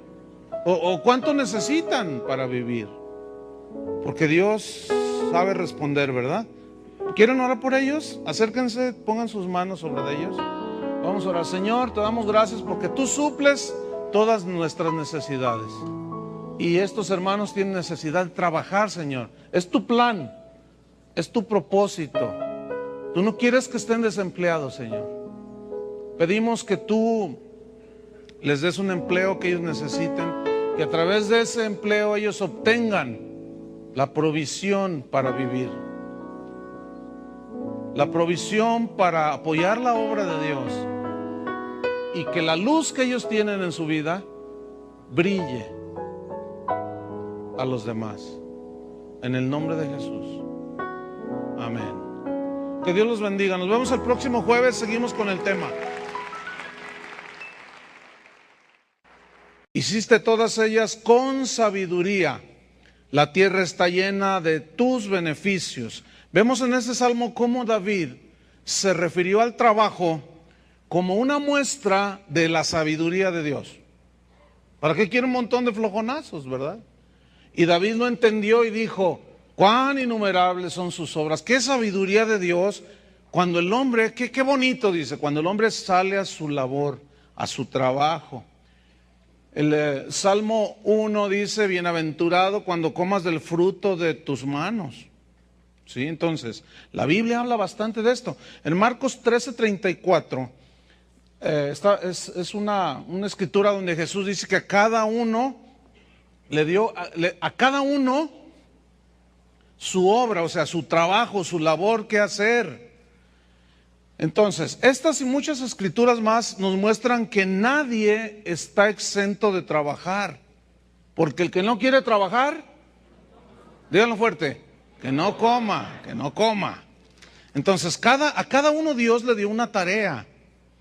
¿O cuánto necesitan para vivir? Porque Dios sabe responder, ¿verdad? ¿Quieren orar por ellos? Acérquense, pongan sus manos sobre ellos. Vamos a orar. Señor, te damos gracias porque tú suples todas nuestras necesidades. Y estos hermanos tienen necesidad de trabajar, Señor. Es tu plan, es tu propósito. Tú no quieres que estén desempleados, Señor. Pedimos que tú les des un empleo que ellos necesiten, que a través de ese empleo ellos obtengan la provisión para vivir, la provisión para apoyar la obra de Dios, y que la luz que ellos tienen en su vida brille a los demás. En el nombre de Jesús. Amén. Que Dios los bendiga. Nos vemos el próximo jueves. Seguimos con el tema. Hiciste todas ellas con sabiduría. La tierra está llena de tus beneficios. Vemos en este salmo cómo David se refirió al trabajo como una muestra de la sabiduría de Dios. ¿Para qué quiere un montón de flojonazos, verdad? Y David lo entendió y dijo, cuán innumerables son sus obras. Qué sabiduría de Dios cuando el hombre, qué bonito dice, cuando el hombre sale a su labor, a su trabajo. El Salmo 1 dice, bienaventurado cuando comas del fruto de tus manos. ¿Sí? Entonces, la Biblia habla bastante de esto. En Marcos 13:34, es una escritura donde Jesús dice que a cada uno le dio, a cada uno su obra, o sea, su trabajo, su labor que hacer. Entonces, estas y muchas escrituras más nos muestran que nadie está exento de trabajar. Porque el que no quiere trabajar, díganlo fuerte, que no coma, que no coma. Entonces, a cada uno Dios le dio una tarea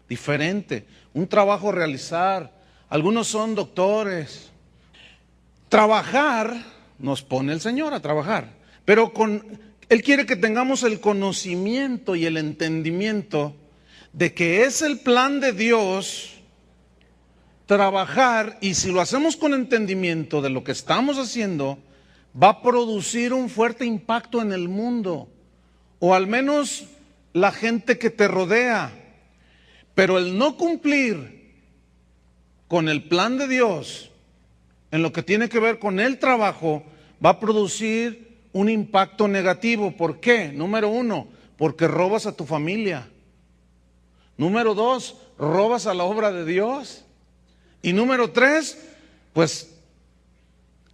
diferente, un trabajo a realizar. Algunos son doctores. Trabajar nos pone el Señor a trabajar, pero Él quiere que tengamos el conocimiento y el entendimiento de que es el plan de Dios trabajar, y si lo hacemos con entendimiento de lo que estamos haciendo, va a producir un fuerte impacto en el mundo, o al menos la gente que te rodea. Pero el no cumplir con el plan de Dios en lo que tiene que ver con el trabajo va a producir un impacto negativo. ¿Por qué? Número uno, porque robas a tu familia. Número dos, robas a la obra de Dios. Y número tres, pues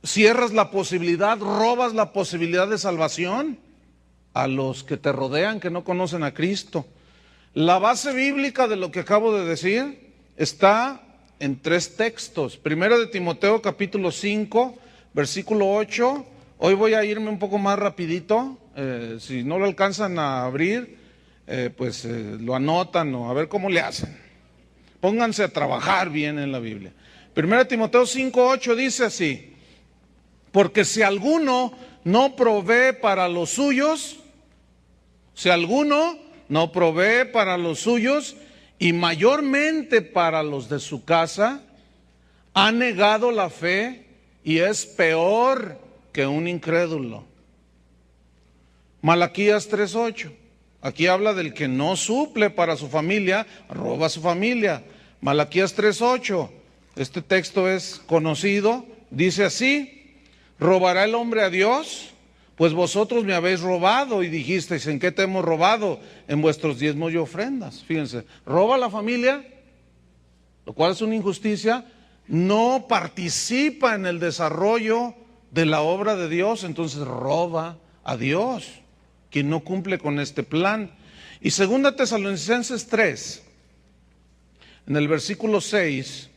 cierras la posibilidad, robas la posibilidad de salvación a los que te rodean, que no conocen a Cristo. La base bíblica de lo que acabo de decir está en tres textos. Primero de Timoteo capítulo 5, versículo 8. Hoy voy a irme un poco más rapidito. Si no lo alcanzan a abrir, lo anotan o a ver cómo le hacen. Pónganse a trabajar bien en la Biblia. Primero de Timoteo 5, 8 dice así: porque si alguno no provee para los suyos, y mayormente para los de su casa, ha negado la fe y es peor que un incrédulo. Malaquías 3:8. Aquí habla del que no suple para su familia, roba a su familia. Malaquías 3:8. Este texto es conocido. Dice así: ¿robará el hombre a Dios? Pues vosotros me habéis robado y dijisteis: ¿en qué te hemos robado? En vuestros diezmos y ofrendas. Fíjense, roba a la familia, lo cual es una injusticia, no participa en el desarrollo de la obra de Dios, entonces roba a Dios, quien no cumple con este plan. Y 2 Tesalonicenses 3, en el versículo 6,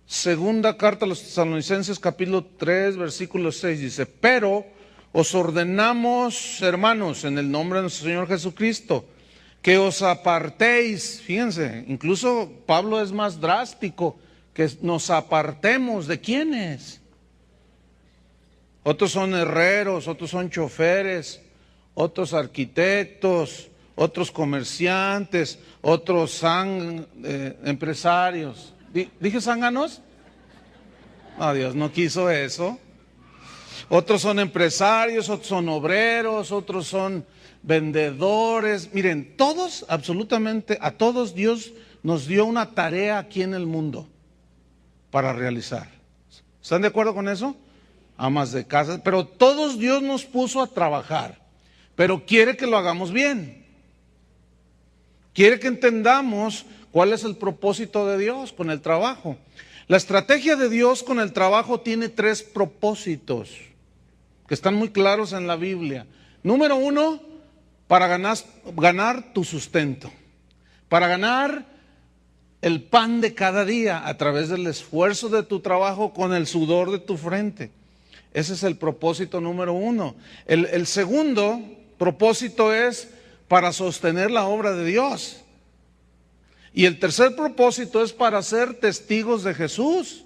segunda carta a los Tesalonicenses capítulo 3, versículo 6, dice: pero os ordenamos, hermanos, en el nombre de nuestro Señor Jesucristo, que os apartéis. Fíjense, incluso Pablo es más drástico, que nos apartemos. ¿De quiénes? Otros son herreros, otros son choferes, otros arquitectos, otros comerciantes, otros empresarios. ¿Dije zánganos? No, Dios no quiso eso. Otros son empresarios, otros son obreros, otros son vendedores. Miren, todos, absolutamente a todos Dios nos dio una tarea aquí en el mundo para realizar. ¿Están de acuerdo con eso? Amas de casa, pero todos Dios nos puso a trabajar, pero quiere que lo hagamos bien. Quiere que entendamos cuál es el propósito de Dios con el trabajo. La estrategia de Dios con el trabajo tiene tres propósitos que están muy claros en la Biblia. Número uno, para ganar tu sustento, para ganar el pan de cada día a través del esfuerzo de tu trabajo con el sudor de tu frente. Ese es el propósito número uno. El segundo propósito es para sostener la obra de Dios. Y el tercer propósito es para ser testigos de Jesús,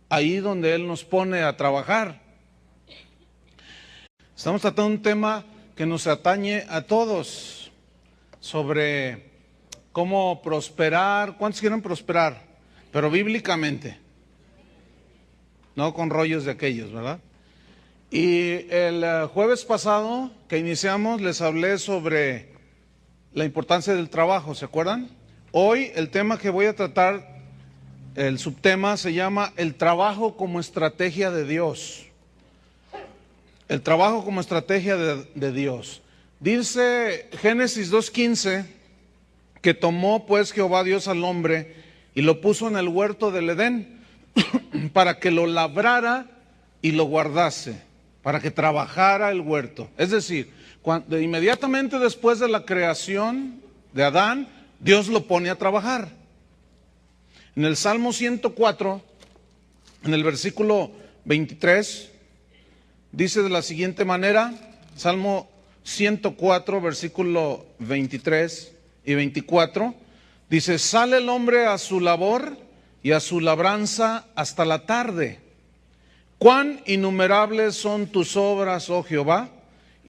ahí donde Él nos pone a trabajar. Estamos tratando un tema que nos atañe a todos, sobre cómo prosperar. ¿Cuántos quieren prosperar? Pero bíblicamente, no con rollos de aquellos, ¿verdad? Y el jueves pasado que iniciamos les hablé sobre la importancia del trabajo, ¿se acuerdan? Hoy el tema que voy a tratar, el subtema se llama el trabajo como estrategia de Dios. El trabajo como estrategia de Dios. Dice Génesis 2:15 que tomó pues Jehová Dios al hombre y lo puso en el huerto del Edén para que lo labrara y lo guardase, para que trabajara el huerto. Es decir, inmediatamente después de la creación de Adán, Dios lo pone a trabajar. En el Salmo 104, en el versículo 23, dice de la siguiente manera, Salmo 104, versículo 23 y 24, dice: sale el hombre a su labor y a su labranza hasta la tarde. Cuán innumerables son tus obras, oh Jehová.